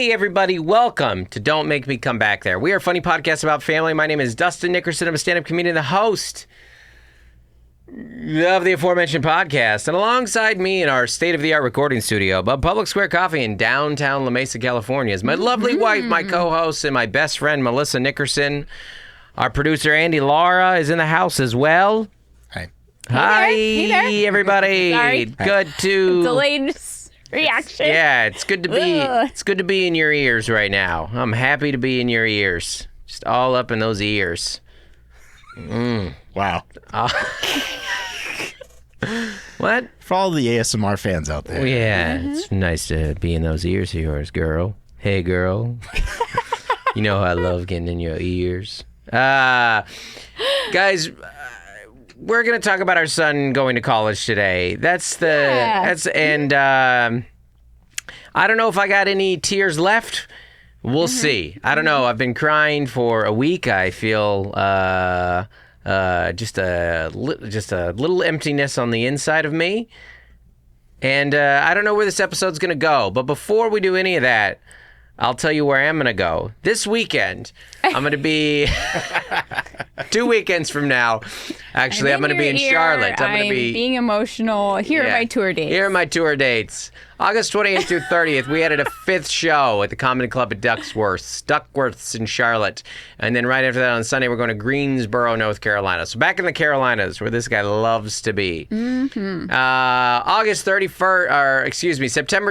Hey, everybody. Welcome to Don't Make Me Come Back There. We are a funny podcast about family. My name is Dustin Nickerson. I'm a stand-up comedian, the host of the aforementioned podcast. And alongside me in our state-of-the-art recording studio above Public Square Coffee in downtown La Mesa, California is my lovely wife, my co-host, and my best friend, Melissa Nickerson. Our producer, Andy Lara, is in the house as well. Hi. Hi, Hey there. everybody. Sorry. Good to... Delayed reaction. It's good to be. It's good to be in your ears right now. I'm happy to be in your ears. Just all up in those ears. Wow. What? For all the ASMR fans out there. Yeah, it's nice to be in those ears of yours, girl. Hey, girl. You know I love getting in your ears. Guys, we're gonna talk about our son going to college today. I don't know if I got any tears left. We'll see. I don't know. I've been crying for a week. I feel just a little emptiness on the inside of me, and I don't know where this episode's gonna go. But before we do any of that, I'll tell you where I am going to go. This weekend, I'm going to be 2 weekends from now. Actually, I'm going to be in Charlotte. I'm going to be being emotional. Here are my tour dates. Here are my tour dates. August 28th through 30th, we added a 5th show at the Comedy Club at Duckworth's in Charlotte. And then right after that on Sunday, we're going to Greensboro, North Carolina. So back in the Carolinas, where this guy loves to be. September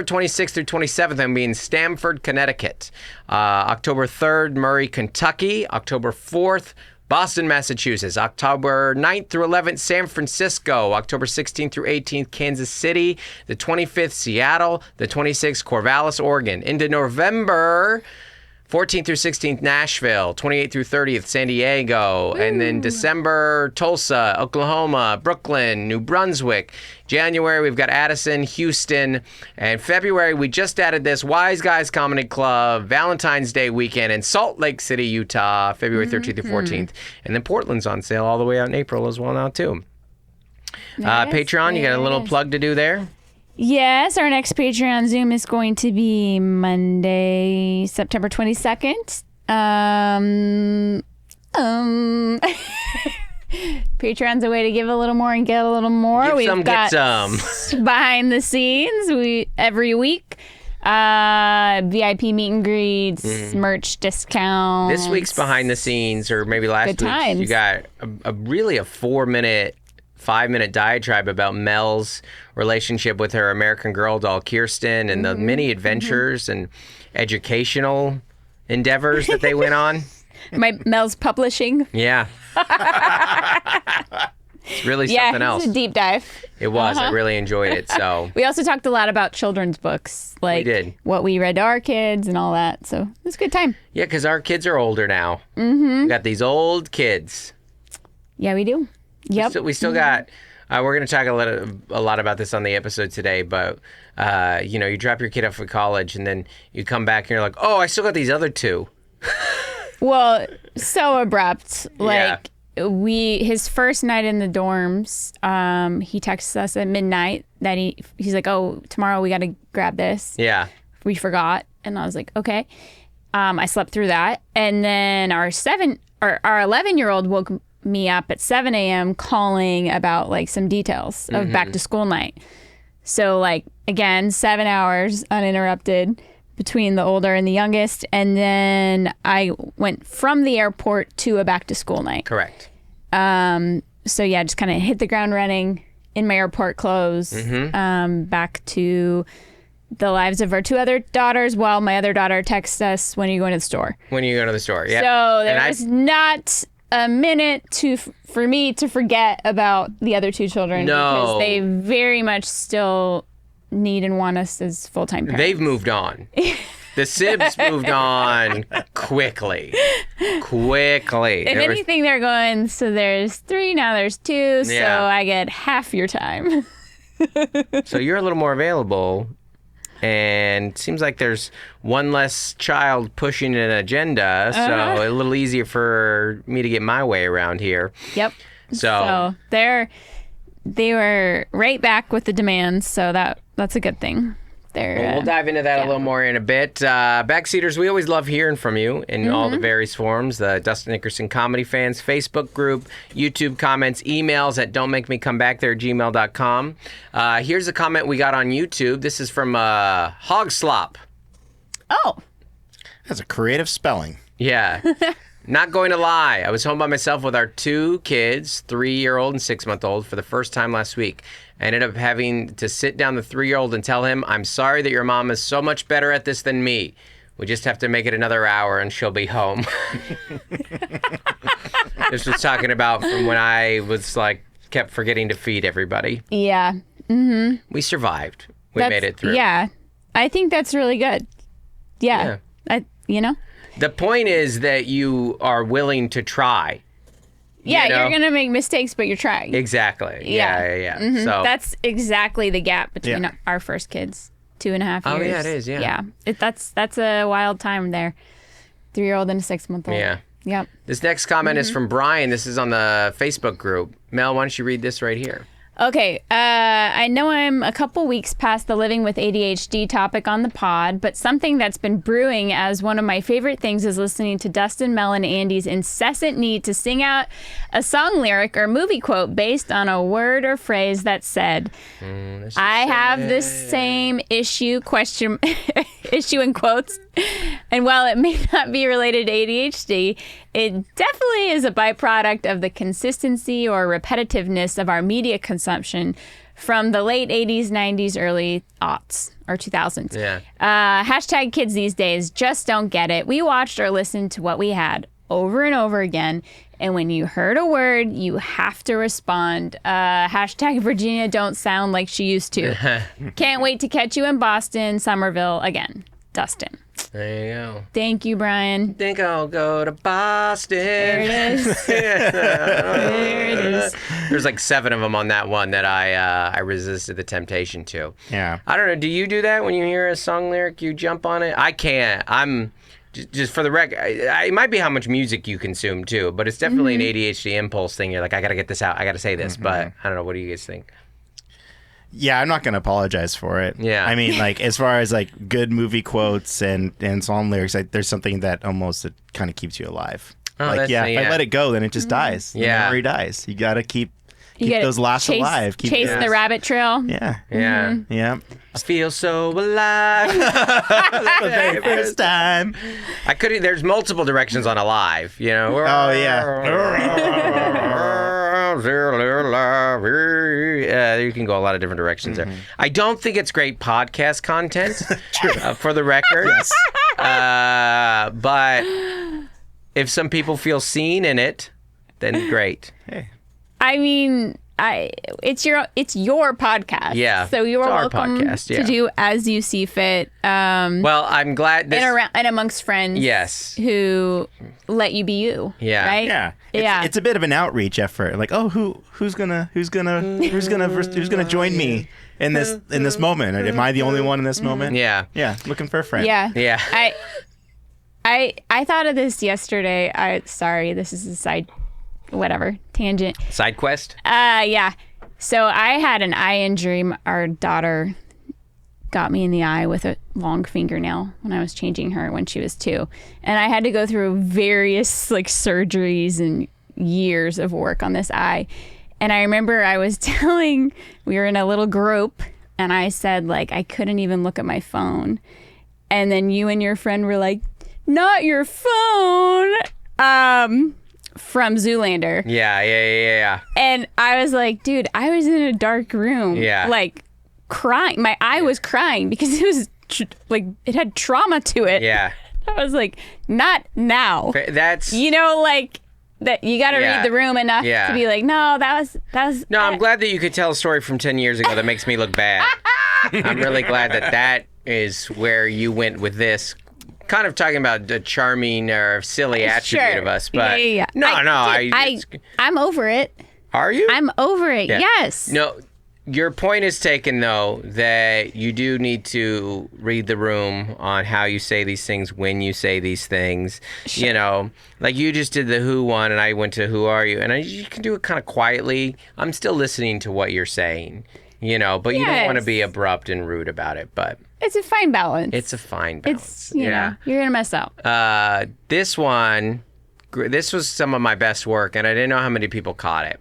26th through 27th, I'm going to be in Stamford, Connecticut. October 3rd, Murray, Kentucky. October 4th, Boston, Massachusetts. October 9th through 11th, San Francisco. October 16th through 18th, Kansas City. The 25th, Seattle. The 26th, Corvallis, Oregon. Into November 14th through 16th, Nashville. 28th through 30th, San Diego. Woo. And then December, Tulsa, Oklahoma, Brooklyn, New Brunswick. January, we've got Addison, Houston. And February, we just added this Wise Guys Comedy Club, Valentine's Day weekend in Salt Lake City, Utah, February 13th through 14th. And then Portland's on sale all the way out in April as well now, too. Patreon, you got a little plug to do there? Yes, our next Patreon Zoom is going to be Monday, September 22nd. Patreon's a way to give a little more and get a little more. Get some. Behind the scenes, every week. VIP meet and greets, merch discounts. This week's behind the scenes, or maybe last week's, you got a 5-minute diatribe about Mel's relationship with her American Girl doll, Kirsten, and the many adventures and educational endeavors that they went on. Mel's publishing. Yeah. It's really something else. Yeah, it's a deep dive. It was. I really enjoyed it. So we also talked a lot about children's books, like what we read to our kids and all that. So it was a good time. Yeah, because our kids are older now. We got these old kids. Yeah, we do. Yep. We still got... we're going to talk a lot about this on the episode today, but, you drop your kid off at college, and then you come back and you're like, oh, I still got these other two. Well, so abrupt. Like, his first night in the dorms, he texts us at midnight that he's like, oh, tomorrow we got to grab this. Yeah. We forgot. And I was like, okay. I slept through that. And then our 11-year-old woke me up at 7 a.m. calling about like some details of back to school night. So like, again, 7 hours uninterrupted between the older and the youngest. And then I went from the airport to a back to school night. Correct. So yeah, just kind of hit the ground running in my airport clothes, back to the lives of our two other daughters while my other daughter texts us, when are you going to the store? When are you going to the store? Yeah. So there was not a minute for me to forget about the other two children, because they very much still need and want us as full-time parents. They've moved on. The Sibs moved on quickly. If anything, they're going, so there's 3, now there's 2, so I get half your time. So you're a little more available, and it seems like there's one less child pushing an agenda, so a little easier for me to get my way around here. Yep. So they were right back with the demands, so that's a good thing. their. Well, we'll dive into that a little more in a bit. Backseaters, we always love hearing from you in all the various forms. The Dustin Nickerson Comedy Fans Facebook group, YouTube comments, emails at don'tmakemecomebackthere@gmail.com. Here's a comment we got on YouTube. This is from Hog Slop. Oh. That's a creative spelling. Yeah. Not going to lie, I was home by myself with our 2 kids, 3-year-old and 6-month-old, for the first time last week. I ended up having to sit down the 3-year-old and tell him, I'm sorry that your mom is so much better at this than me. We just have to make it another hour and she'll be home. This was talking about from when I was kept forgetting to feed everybody. Yeah. Mm-hmm. We survived. We made it through. Yeah. I think that's really good. Yeah. The point is that you are willing to try. Yeah, you're going to make mistakes, but you're trying. Exactly. Yeah. Mm-hmm. So that's exactly the gap between our first kids, 2.5 years. Oh, yeah, it is, yeah. Yeah. That's a wild time there. 3-year-old and a 6-month-old. Yeah. Yep. This next comment is from Brian. This is on the Facebook group. Mel, why don't you read this right here? Okay, I know I'm a couple weeks past the living with ADHD topic on the pod, but something that's been brewing as one of my favorite things is listening to Dustin, Mel, and Andy's incessant need to sing out a song lyric or movie quote based on a word or phrase that's said. I have this same issue in quotes, and while it may not be related to ADHD, it definitely is a byproduct of the consistency or repetitiveness of our media consumption from the late 80s, 90s, early aughts or 2000s. Yeah. Hashtag kids these days just don't get it. We watched or listened to what we had over and over again. And when you heard a word, you have to respond. Hashtag Virginia don't sound like she used to. Can't wait to catch you in Boston, Somerville again. Dustin. There you go. Thank you, Brian. Think I'll go to Boston. There it is. There it is. There's 7 of them on that one that I resisted the temptation to. Yeah. I don't know. Do you do that when you hear a song lyric? You jump on it? I can't. I'm just for the record. It might be how much music you consume too, but it's definitely an ADHD impulse thing. You're like, I gotta get this out. I gotta say this, but I don't know. What do you guys think? Yeah, I'm not going to apologize for it. Yeah. I mean, as far as good movie quotes and song lyrics, there's something that almost kind of keeps you alive. Oh, if I let it go, then it just dies. The Yeah. memory dies. You got to keep gotta those laughs alive. Chase the rabbit trail. Yeah. Yeah. Yeah. I feel so alive. The very first time. There's multiple directions on alive, you know. Oh, yeah. You can go a lot of different directions there. I don't think it's great podcast content, for the record. Yes. But if some people feel seen in it, then great. Hey. I mean, it's your podcast. Yeah, So you're it's our welcome podcast, yeah. to do as you see fit. Well, I'm glad this. And amongst friends. Yes. Who let you be you. Yeah. Right. Yeah. Yeah. It's a bit of an outreach effort. Who's gonna join me in this moment? Am I the only one in this moment? Yeah. Yeah. Looking for a friend. Yeah. Yeah. I thought of this yesterday. Sorry, this is a tangent. Side quest. Yeah. So I had an eye injury. Our daughter got me in the eye with a long fingernail when I was changing her when she was 2. And I had to go through various surgeries and years of work on this eye. And I remember I was we were in a little group and I said I couldn't even look at my phone. And then you and your friend were like, not your phone. From Zoolander. Yeah. And I was like, dude, I was in a dark room. Yeah. Crying. My eye was crying because it was it had trauma to it. Yeah. I was like, not now. That's. That you got to read the room enough to be like, no, that was. No, I'm glad that you could tell a story from 10 years ago that makes me look bad. I'm really glad that is where you went with this. Kind of talking about the charming or silly attribute of us, but yeah. I'm over it. Are you? I'm over it. Yeah. Yes. No, your point is taken though that you do need to read the room on how you say these things when you say these things. Sure. You know, you just did the who one, and I went to who are you, and you can do it kind of quietly. I'm still listening to what you're saying. you know, but you don't want to Yes. be abrupt and rude about it, but It's a fine balance. it's a fine balance. It's, you know, you're going to mess up. This one, this was some of my best work, and I didn't know how many people caught it.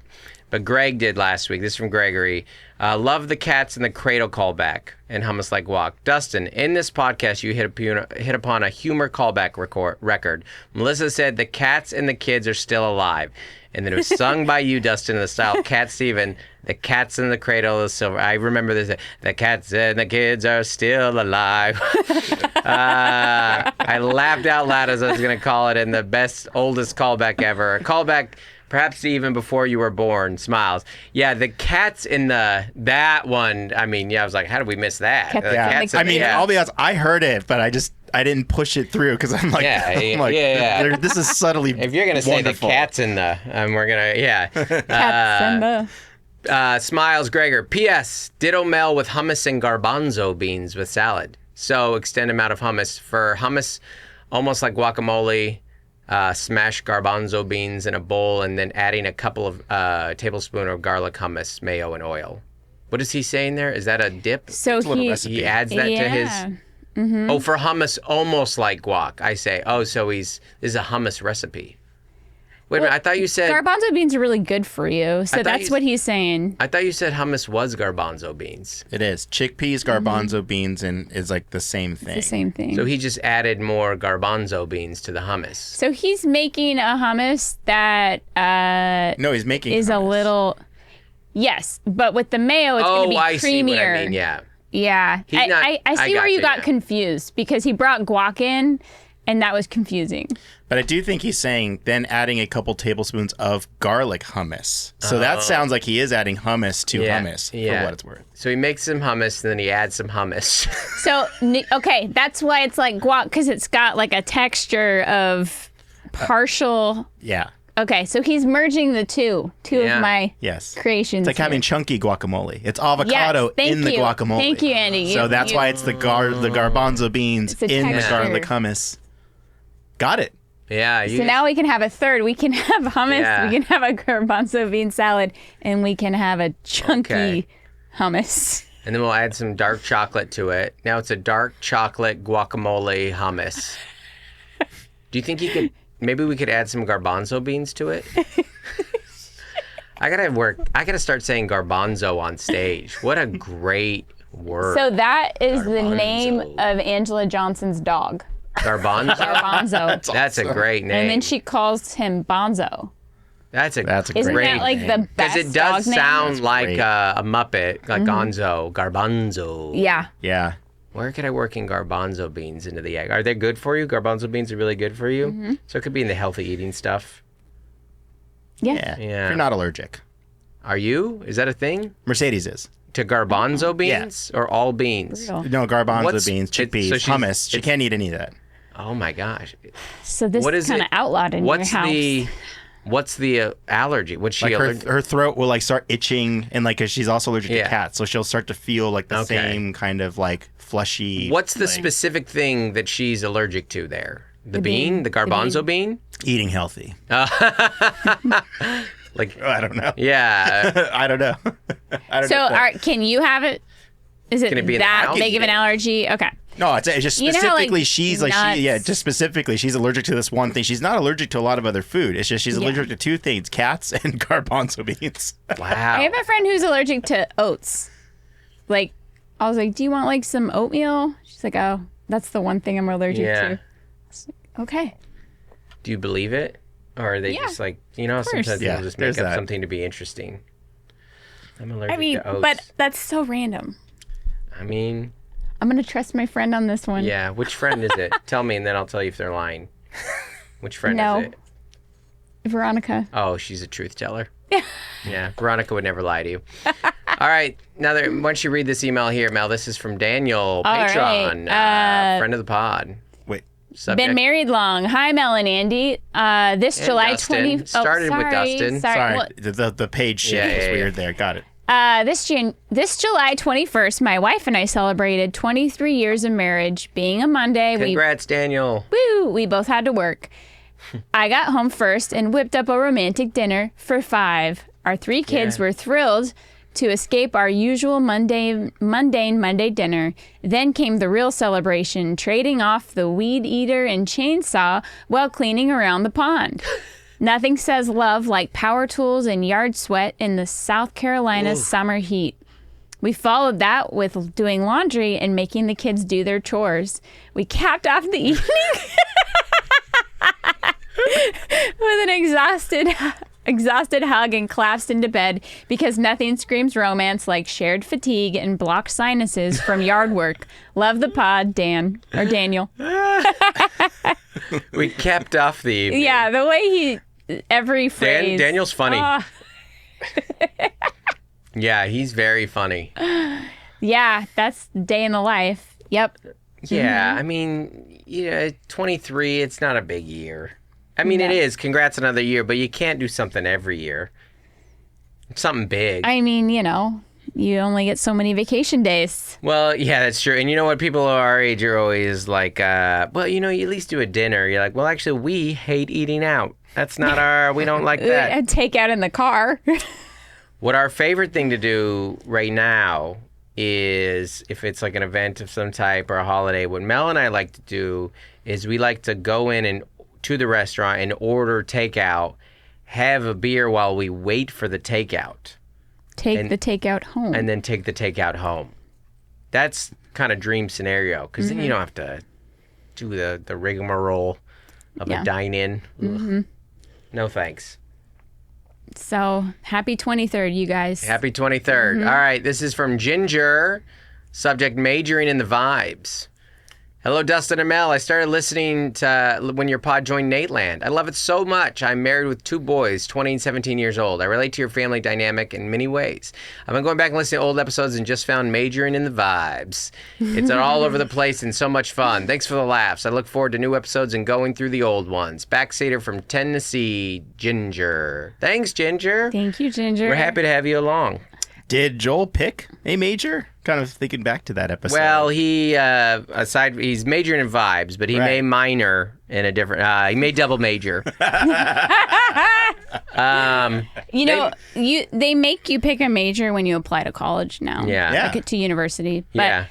But Greg did last week. This is from Gregory. Love the cats in the cradle callback and Hummus Like Walk. Dustin, in this podcast, you hit upon a humor callback record. Melissa said the cats and the kids are still alive. And then it was sung by you, Dustin, in the style of Cat Stephen. The cats in the cradle of silver. I remember this. The cats and the kids are still alive. I laughed out loud as I was going to call it in the best, oldest callback ever. A callback perhaps even before you were born. Smiles. Yeah, the cats in that one. I mean, yeah, I was like, how did we miss that? Cats The in the cats I in- mean, yeah. I'll be honest, I heard it, but I didn't push it through because I'm like, Yeah. this is subtly If you're gonna say wonderful. the cats in the, we're gonna, yeah. Cats and the... Smiles Gregor. P.S. Ditto Mel with hummus and garbanzo beans with salad. So extend amount of hummus. For hummus, almost like guacamole, smash garbanzo beans in a bowl and then adding a couple of tablespoon of garlic hummus, mayo, and oil. What is he saying there? Is that a dip? So little he... recipe. He adds that to his... Oh, for hummus, almost like guac. I say, so this is a hummus recipe. Wait a minute, I thought you said... Garbanzo beans are really good for you. So thought that's you- what he's saying. I thought you said hummus was garbanzo beans. It is chickpeas, garbanzo beans, and is like the same thing. The same thing. So he just added more garbanzo beans to the hummus. So he's making a hummus that No, he's making is a hummus. little... Yes, but with the mayo, it's going to be I creamier. see what I mean, yeah. Yeah. He's not- I see I where you gotcha, got yeah. confused because he brought guac in and that was confusing. But I do think he's saying then adding a couple tablespoons of garlic hummus. So that sounds like he is adding hummus to hummus for what it's worth. So he makes some hummus and then he adds some hummus. So, okay, that's why it's like guac because it's got like a texture of partial... Yeah. Okay, so he's merging the two Yeah. of my Yes. creations. It's like having chunky guacamole. It's avocado thank in the you. guacamole. Thank you, Andy. So You- that's you- why it's the garbanzo beans It's a in the texture. garlic hummus. Got it. Yeah. So now we can have a third. We can have hummus, Yeah. we can have a garbanzo bean salad, and we can have a chunky Okay. hummus. And then we'll add some dark chocolate to it. Now it's a dark chocolate guacamole hummus. Do you think maybe we could add some garbanzo beans to it? I gotta start saying garbanzo on stage. What a great word. So that is the Garbanzo. name of Angela Johnson's dog, Garbanzo? Garbanzo. That's a great name. And then she calls him Bonzo. That's a Isn't great that like the because best it does dog name? sound like great. a Muppet, like Gonzo, Garbanzo. Yeah. Yeah. Where could I work in garbanzo beans into the egg? Are they good for you? Garbanzo beans are really good for you. So it could be in the healthy eating stuff. Yeah. Yeah. If you're not allergic. Are you? Is that a thing? Mercedes is. To garbanzo beans or all beans? Real. No, garbanzo What's- beans, chickpeas, so she's- hummus. She can't eat any of that. Oh my gosh. So this What is is kind it? of outlawed in What's your house. what's the allergy? What's she Like allergic? her throat will like start itching, and like 'cause she's also allergic Yeah. to cats, so she'll start to feel like the Okay. same kind of like fleshy. What's the like, specific thing that she's allergic to there? The bean. bean? The garbanzo bean? eating healthy? Like, I don't know. yeah. I don't know. I don't So know. can you have it? Is it Can it be in the that house? big of an allergy? Okay. No, it's just You know how, like, specifically she's like nuts- just specifically she's allergic to this one thing. She's not allergic to a lot of other food. It's just she's allergic to two things: cats and garbanzo beans. Wow. I have a friend who's allergic to oats. Like, I was like, do you want like some oatmeal? She's like, oh, that's the one thing I'm allergic Yeah. to. I was like, okay. Do you believe it? Or are they Yeah, just like, sometimes Yeah, they'll just there's make up that. something to be interesting. I'm allergic I mean, to oats. but that's so random. I mean, I'm going to trust my friend on this one. yeah. Which friend is it? Tell me and then I'll tell you if they're lying. Which friend No. is it? Veronica. Oh, she's a truth teller. Yeah, Veronica would never lie to you. All right, now why don't you read this email here, Mel? This is from Daniel, right, Patreon, friend of the pod. Wait, Subject. Been married long. Hi, Mel and Andy. This And July Dustin. 20. Started with Dustin. sorry, Well, the page shift Yeah, is yeah, weird there. Got it. this July 21st, my wife and I celebrated 23 years of marriage. Being a Monday, Congrats, Daniel. we both had to work. I got home first and whipped up a romantic dinner for 5. Our 3 kids were thrilled to escape our usual mundane Monday dinner. Then came the real celebration, trading off the weed eater and chainsaw while cleaning around the pond. Nothing says love like power tools and yard sweat in the South Carolina summer heat. We followed that with doing laundry and making the kids do their chores. We capped off the evening with an exhausted hug and collapsed into bed because nothing screams romance like shared fatigue and blocked sinuses from yard work. Love the pod, Daniel. We kept off the evening. Yeah, the way every phrase. Daniel's funny. Yeah, he's very funny. Yeah, that's day in the life. Yep. Yeah, I mean, 23, it's not a big year. I mean, It is. Congrats another year, but you can't do something every year. Something big. I mean, you only get so many vacation days. Well, yeah, that's true. And you know what? People our age are always like, well, you at least do a dinner. You're like, well, actually, we hate eating out. That's not we don't like that. Take out in the car. What our favorite thing to do right now is, if it's like an event of some type or a holiday, what Mel and I like to do is we like to go in and to the restaurant and order takeout, have a beer while we wait for the takeout. Take the takeout home. And then take the takeout home. That's kind of dream scenario, because then you don't have to do the rigmarole of a dine-in. No thanks. So, happy 23rd, you guys. Happy 23rd. All right, this is from Ginger. Subject, majoring in the vibes. Hello, Dustin and Mel. I started listening to when your pod joined Nateland. I love it so much. I'm married with 2 boys, 20 and 17 years old. I relate to your family dynamic in many ways. I've been going back and listening to old episodes and just found majoring in the vibes. It's all over the place and so much fun. Thanks for the laughs. I look forward to new episodes and going through the old ones. Backseater from Tennessee, Ginger. Thanks, Ginger. Thank you, Ginger. We're happy to have you along. Did Joel pick a major? Kind of thinking back to that episode. Well, he he's majoring in vibes, but he may minor in a different. He may double major. They make you pick a major when you apply to college now. Yeah. Like to university. But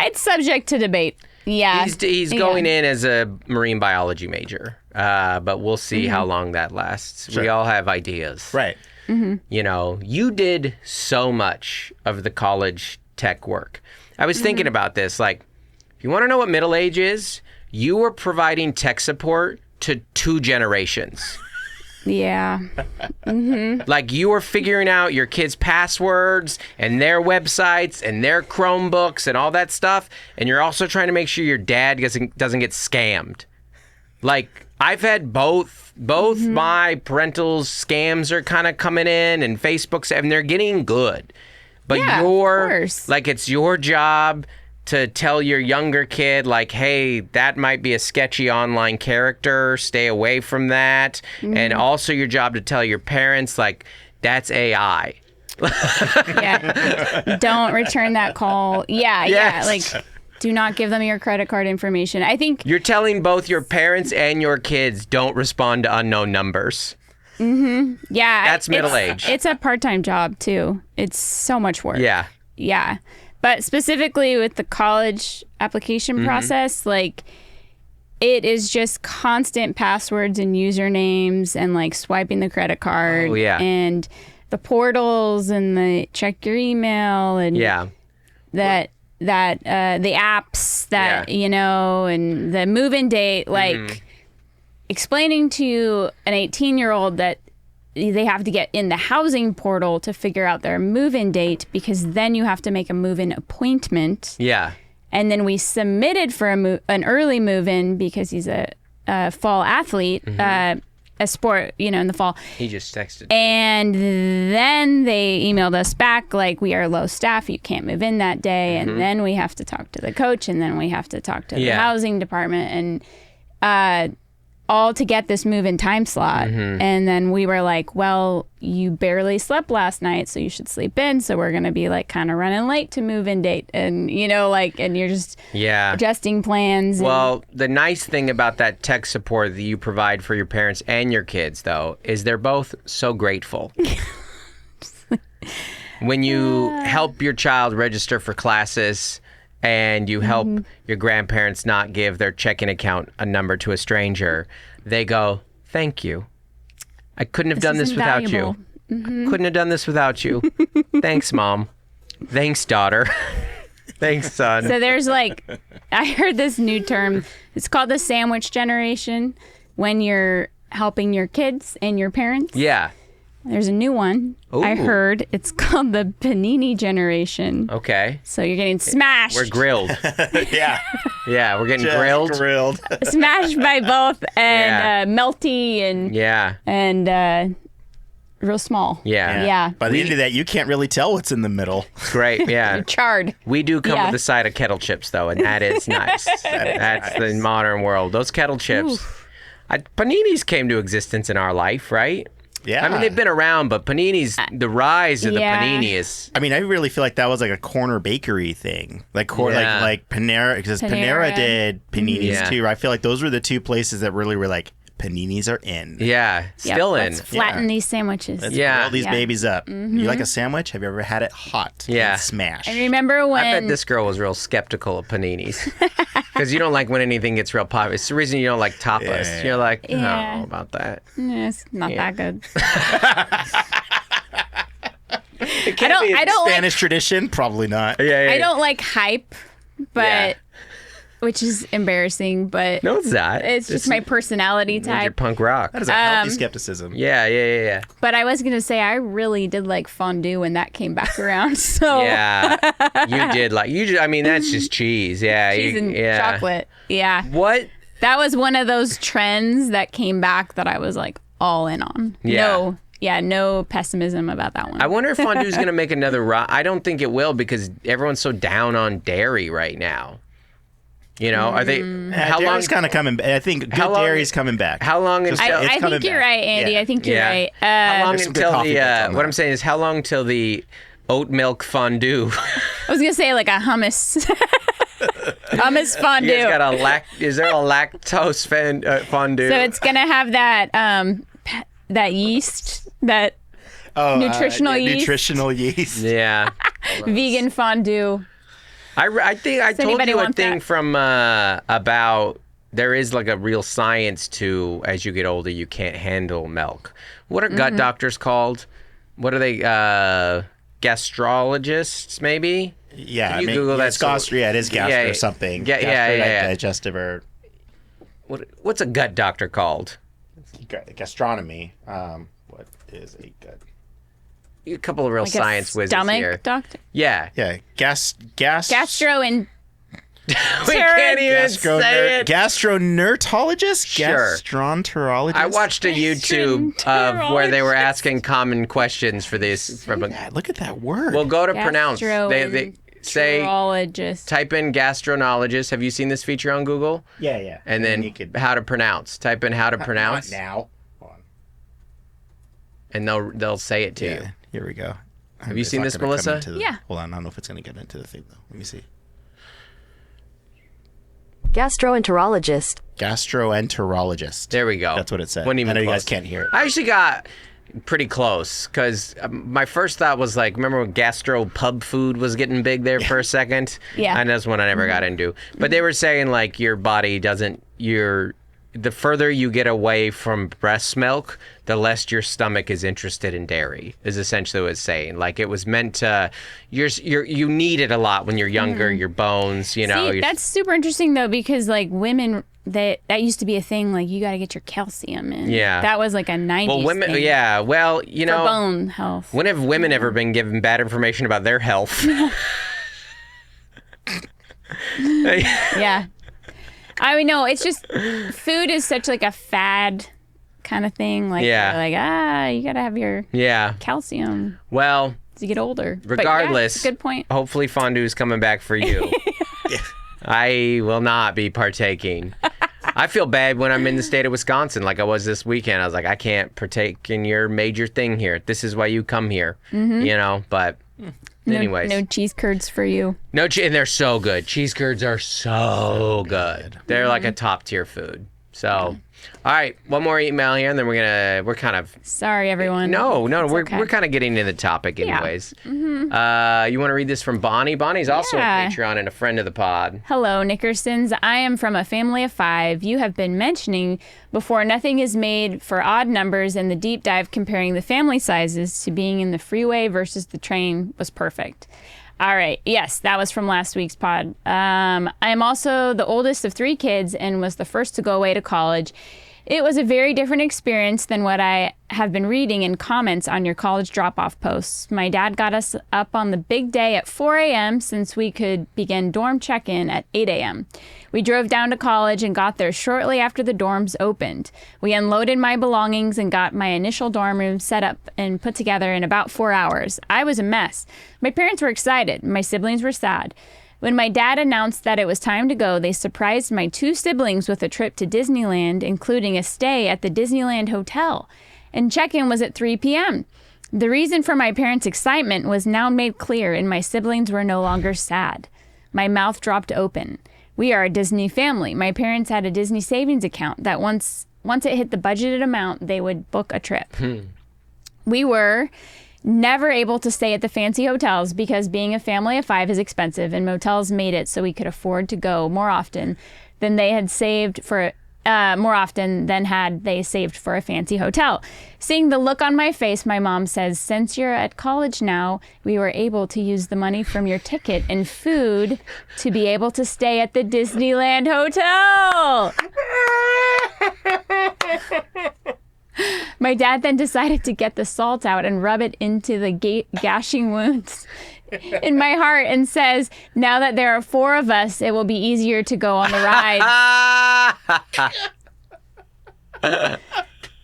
it's subject to debate. Yeah. He's going in as a marine biology major, but we'll see how long that lasts. Sure. We all have ideas, right? You did so much of the college tech work. I was thinking about this. Like, if you want to know what middle age is, you were providing tech support to 2 generations. Yeah. Like, you were figuring out your kids' passwords and their websites and their Chromebooks and all that stuff, and you're also trying to make sure your dad doesn't get scammed. Like, I've had both my parental scams are kind of coming in, and Facebook's, and they're getting good. But of course. like, it's your job to tell your younger kid, like, hey, that might be a sketchy online character, stay away from that. And also your job to tell your parents, like, that's AI. Don't return that call. Yes. Like, do not give them your credit card information. I think you're telling both your parents and your kids, don't respond to unknown numbers. Yeah. That's middle age. It's a part-time job too. It's so much work. Yeah. But specifically with the college application process, like, it is just constant passwords and usernames and like swiping the credit card. Oh, yeah. And the portals and the check your email and the apps that, and the move-in date, like explaining to an 18-year-old that they have to get in the housing portal to figure out their move-in date, because then you have to make a move-in appointment. Yeah. And then we submitted for an early move-in because he's a fall athlete, a sport, in the fall. He just texted. And then they emailed us back like, we are low staff, you can't move in that day. And then we have to talk to the coach, and then we have to talk to the housing department, and all to get this move-in time slot. And then we were like, well, you barely slept last night, so you should sleep in. So we're going to be like kind of running late to move-in date. And, and you're just adjusting plans. Well, the nice thing about that tech support that you provide for your parents and your kids, though, is they're both so grateful. when you help your child register for classes and you help your grandparents not give their checking account a number to a stranger, they go, "Thank you. I couldn't have done this without you. Couldn't have done this without you. Thanks, Mom. Thanks, daughter. Thanks, son." So there's like, I heard this new term. It's called the sandwich generation when you're helping your kids and your parents. Yeah. There's a new one. Ooh. I heard it's called the panini generation. Okay. So you're getting smashed. We're grilled. Yeah. Yeah, we're getting Just grilled. Smashed by both and melty and Yeah. and real small. Yeah. Yeah. By the end of that, you can't really tell what's in the middle. Great. Yeah. Charred. We do come Yeah. with a side of kettle chips, though, and that is nice. That's the modern world. Those kettle chips. Paninis came to existence in our life, right? Yeah. I mean, they've been around, but paninis, the rise of the Yeah. panini is... I mean, I really feel like that was like a corner bakery thing, like Yeah. like Panera, because Panera Panera. did paninis Yeah. too. I feel like those were the two places that really were like paninis are in. Yeah, Yep, still in. let's flatten these sandwiches. Let's Yeah. roll these Yeah. babies up. You like a sandwich? Have you ever had it hot? Yeah. And smashed. I remember when I bet this girl was real skeptical of paninis. Because you don't like when anything gets real popular. It's the reason you don't like tapas. Yeah. You're like, I Yeah. don't know about that. it's not Yeah. that good. It I don't like Spanish tradition? Probably not. Yeah, I don't like hype, but Yeah. which is embarrassing, but No, it's not. it's just my personality Your type. punk rock. That is a healthy skepticism. Yeah. But I was gonna say I really did like fondue when that came back around. So Yeah. You did like, I mean, that's just cheese. Yeah. cheese and yeah. chocolate. Yeah. What? That was one of those trends that came back that I was like all in on. Yeah. No pessimism about that one. I wonder if fondue's going to make another rise. I don't think it will because everyone's so down on dairy right now. You know, are they? How long? Dairy's kind of coming. I think good How long- dairy's coming back. How long Just- until? it's I coming think you're back. right, Andy. Yeah. I think you're Yeah. right. How long There's some good until coffee the? bits on What that. I'm saying is, how long till the oat milk fondue? I was gonna say like a hummus, hummus fondue. You guys got is there a lactose fondue? So it's gonna have that that yeast, that nutritional yeast, Nutritional yeast. yeah. vegan fondue. I think I told anybody you a want thing that? from about there is like a real science to as you get older you can't handle milk. What are gut doctors called? What are they? Gastrologists maybe? Yeah, Can you Google that? It's it is gastro Yeah, something. yeah. Digestive or What's a gut doctor called? gastronomy. What is a gut? A couple of real Like science a wizards stomach here. doctor. Yeah. Yeah, Gastro and We can't even say it. gastroenterologist. Sure. Gastroenterologist. I watched a YouTube of where they were asking common questions for this. Yeah, look at that word. Well, go to pronounce. They say gastroenterologist. type in gastroenterologist. Have you seen this feature on Google? yeah. And then you could how to pronounce. Type in how to pronounce, now. Hold on. and they'll say it to you. Yeah, here we go. Have you seen this, Melissa? Yeah. Hold on, I don't know if it's going to get into the thing though. Let me see. Gastroenterologist. Gastroenterologist. There we go. That's what it said. Wasn't even I know you close. guys can't hear it. I actually got pretty close because my first thought was like, remember when gastro pub food was getting big there for a second? Yeah. And that's one I never got into. But they were saying like your body doesn't, the further you get away from breast milk, the less your stomach is interested in dairy, is essentially what it's saying. Like it was meant to, you need it a lot when you're younger, your bones, you know. See, that's super interesting though, because like women, that used to be a thing. Like you got to get your calcium in. Yeah. That was like a 90s well, women, thing yeah, well, you for know. bone health. When have women ever been given bad information about their health? Yeah. I mean, no, it's just food is such like a fad kind of thing. Like, Yeah. they're like, you got to have your Yeah. calcium Well, as you get older. But yeah, regardless, it's a good point. hopefully fondue's coming back for you. I will not be partaking. I feel bad when I'm in the state of Wisconsin like I was this weekend. I was like, I can't partake in your major thing here. This is why you come here, you know, but anyways. No cheese curds for you. And they're so good. Cheese curds are so good. They're like a top tier food. So, all right, one more email here, and then we're kind of. Sorry, everyone. No, we're okay. we're kind of getting into the topic anyways. You want to read this from Bonnie? Bonnie's also a Patreon and a friend of the pod. Hello, Nickersons. I am from a family of 5. You have been mentioning before nothing is made for odd numbers, and the deep dive comparing the family sizes to being in the freeway versus the train was perfect. All right. Yes, that was from last week's pod. I am also the oldest of 3 kids and was the first to go away to college. It was a very different experience than what I have been reading in comments on your college drop-off posts. My dad got us up on the big day at 4 a.m. since we could begin dorm check-in at 8 a.m. We drove down to college and got there shortly after the dorms opened. We unloaded my belongings and got my initial dorm room set up and put together in about 4 hours. I was a mess. My parents were excited. My siblings were sad. When my dad announced that it was time to go, they surprised my 2 siblings with a trip to Disneyland, including a stay at the Disneyland Hotel. And check-in was at 3 p.m. The reason for my parents' excitement was now made clear, and my siblings were no longer sad. My mouth dropped open. We are a Disney family. My parents had a Disney savings account that once it hit the budgeted amount, they would book a trip. We were never able to stay at the fancy hotels because being a family of 5 is expensive, and motels made it so we could afford to go more often than they had saved for had they saved for a fancy hotel. Seeing the look on my face, my mom says, since you're at college now, we were able to use the money from your ticket and food to be able to stay at the Disneyland Hotel. My dad then decided to get the salt out and rub it into the gashing wounds in my heart and says, now that there are 4 of us, it will be easier to go on the ride.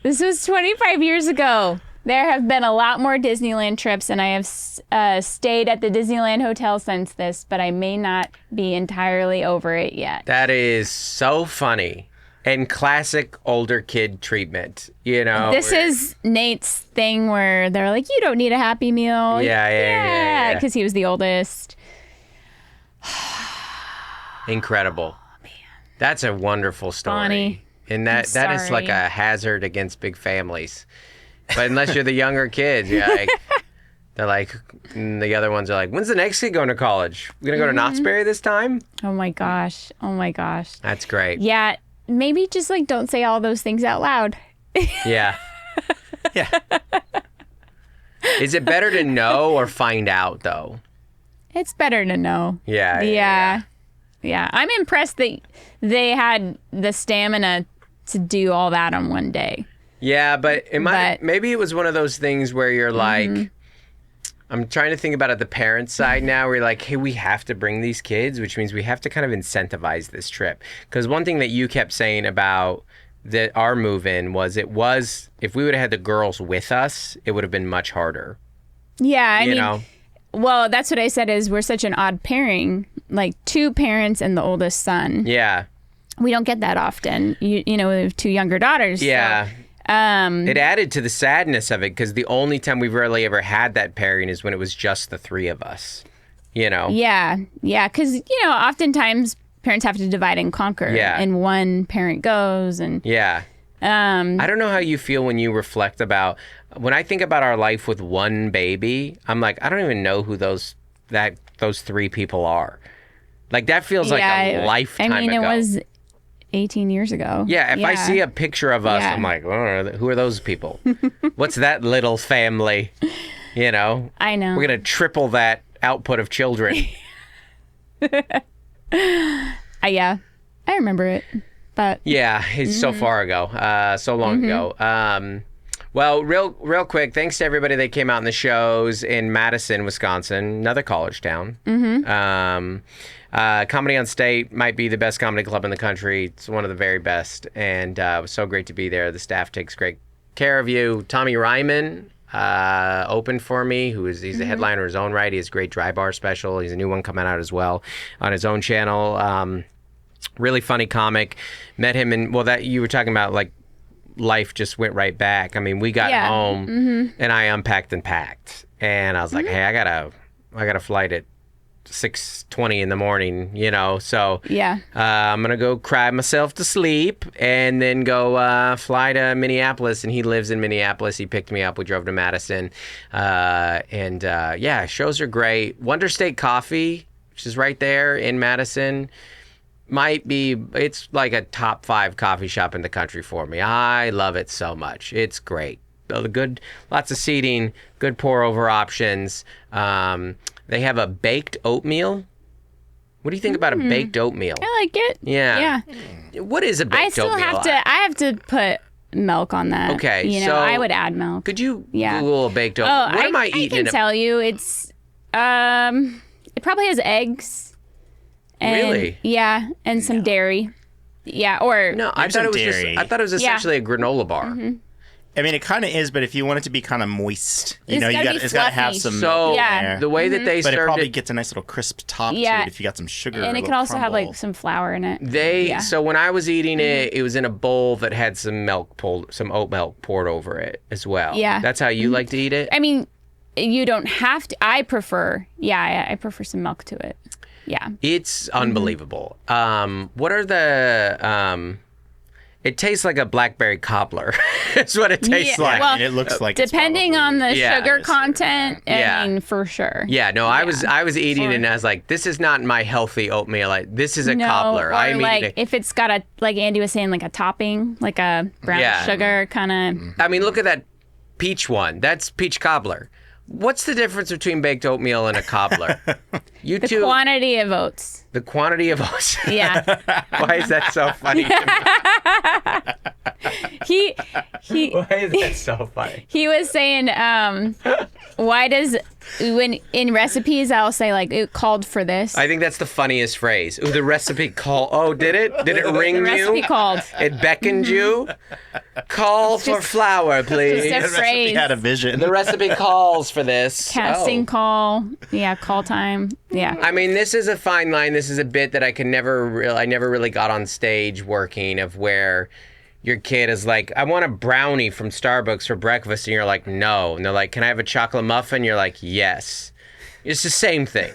This was 25 years ago. There have been a lot more Disneyland trips, and I have stayed at the Disneyland Hotel since this, but I may not be entirely over it yet. That is so funny. And classic older kid treatment, you know. This is Nate's thing where they're like, you don't need a Happy Meal. Yeah. Because he was the oldest. Incredible. Oh, man. That's a wonderful story. Bonnie, and that is like a hazard against big families. But unless you're the younger kids, they're like, the other ones are like, when's the next kid going to college? We're going to go to Knott's Berry this time? Oh my gosh. That's great. Yeah. Maybe just don't say all those things out loud. Yeah. Is it better to know or find out, though? It's better to know. Yeah. I'm impressed that they had the stamina to do all that on one day. Yeah, but maybe it was one of those things where you're like, I'm trying to think about it the parents' side now, where you're like, hey, we have to bring these kids, which means we have to kind of incentivize this trip. Because one thing that you kept saying about our move-in was if we would have had the girls with us, it would have been much harder. Yeah, I mean, well, that's what I said is we're such an odd pairing, like 2 parents and the oldest son. Yeah. We don't get that often. You know, we have 2 younger daughters. Yeah. So, it added to the sadness of it because the only time we've really ever had that pairing is when it was just the 3 of us, you know? Yeah, because, oftentimes parents have to divide and conquer. Yeah. And one parent goes and... Yeah. I don't know how you feel when you reflect about... When I think about our life with one baby, I'm like, I don't even know who those 3 people are. Like, that feels like a lifetime ago. I mean, it was 18 years ago. Yeah, if I see a picture of us, I'm like, oh, who are those people? What's that little family? You know? I know. We're going to triple that output of children. Yeah, I remember it. But yeah, it's so far ago, so long ago. Well, real quick, thanks to everybody that came out in the shows in Madison, Wisconsin, another college town. Comedy on State might be the best comedy club in the country. It's one of the very best, and it was so great to be there. The staff takes great care of you. Tommy Ryman opened for me, he's a headliner in his own right. He has a great dry bar special. He's a new one coming out as well on his own channel. Really funny comic. Met him that you were talking about, like, life just went right back. I mean, we got home and I unpacked and packed, and I was like, hey, I got a flight at 6:20 in the morning, so Yeah. I'm gonna go cry myself to sleep and then go fly to Minneapolis. And he lives in Minneapolis. He picked me up. We drove to Madison, and shows are great. Wonder State Coffee, which is right there in Madison, it's like a top 5 coffee shop in the country for me. I love it so much. It's great. Lots of seating, good pour over options. They have a baked oatmeal. What do you think about a baked oatmeal? I like it. Yeah. What is a baked oatmeal? I have to put milk on that. Okay, so I would add milk. Could you Google a baked oatmeal? Oh, What am I eating? I can tell you, it's it probably has eggs. And, Really? Yeah, and some dairy. Yeah, or No, I thought it was essentially a granola bar. Mm-hmm. I mean, it kind of is, but if you want it to be kind of moist, It's gotta be it's got to have fluffy. some So milk Yeah. in there. the way that they But it served probably it, gets a nice little crisp top Yeah. to it if you got some sugar. and or a it can little also have crumble. like some flour in it. so when I was eating it, it was in a bowl that had some some oat milk poured over it as well. Yeah. That's how you like to eat it? I mean, you don't have to. I prefer some milk to it. Yeah. It's unbelievable. What are the it tastes like a blackberry cobbler. It's what it tastes Yeah, like. well, And it looks like it's Depending on the Yeah. sugar content, Yeah. I mean, for sure. Yeah, no, I was eating it and I was like, this is not my healthy oatmeal. This is a No, cobbler. or I'm like eating if it's got like Andy was saying, like a topping, like a brown Yeah. sugar kind of. I mean, look at that peach one. That's peach cobbler. What's the difference between baked oatmeal and a cobbler? You The two, quantity of oats. the quantity of oats. Yeah. Why is that so funny to me? he Why is that so funny? he was saying, why does when in recipes I'll say like it called for this. I think that's the funniest phrase. Ooh, the recipe call. Oh, did it? Did it ring The you? recipe called. It beckoned you? Call for flour, please. just a The recipe phrase. had a vision. The recipe calls for this. Casting Oh. call. Yeah, call time. Yeah. I mean, this is a fine line. This is a bit that I never really got on stage working, of where your kid is like, I want a brownie from Starbucks for breakfast, and you're like, no. And they're like, can I have a chocolate muffin? You're like, yes. It's the same thing.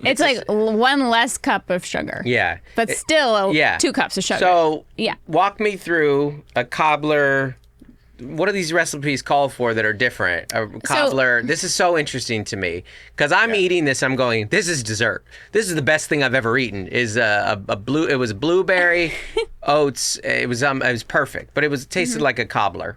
It's like one less cup of sugar. Yeah. But still 2 cups of sugar. So Yeah. walk me through a cobbler. What do these recipes call for that are different? A cobbler. This is so interesting to me because I'm eating this. I'm going, this is dessert. This is the best thing I've ever eaten. Is it was blueberry oats. It was perfect, but it tasted like a cobbler.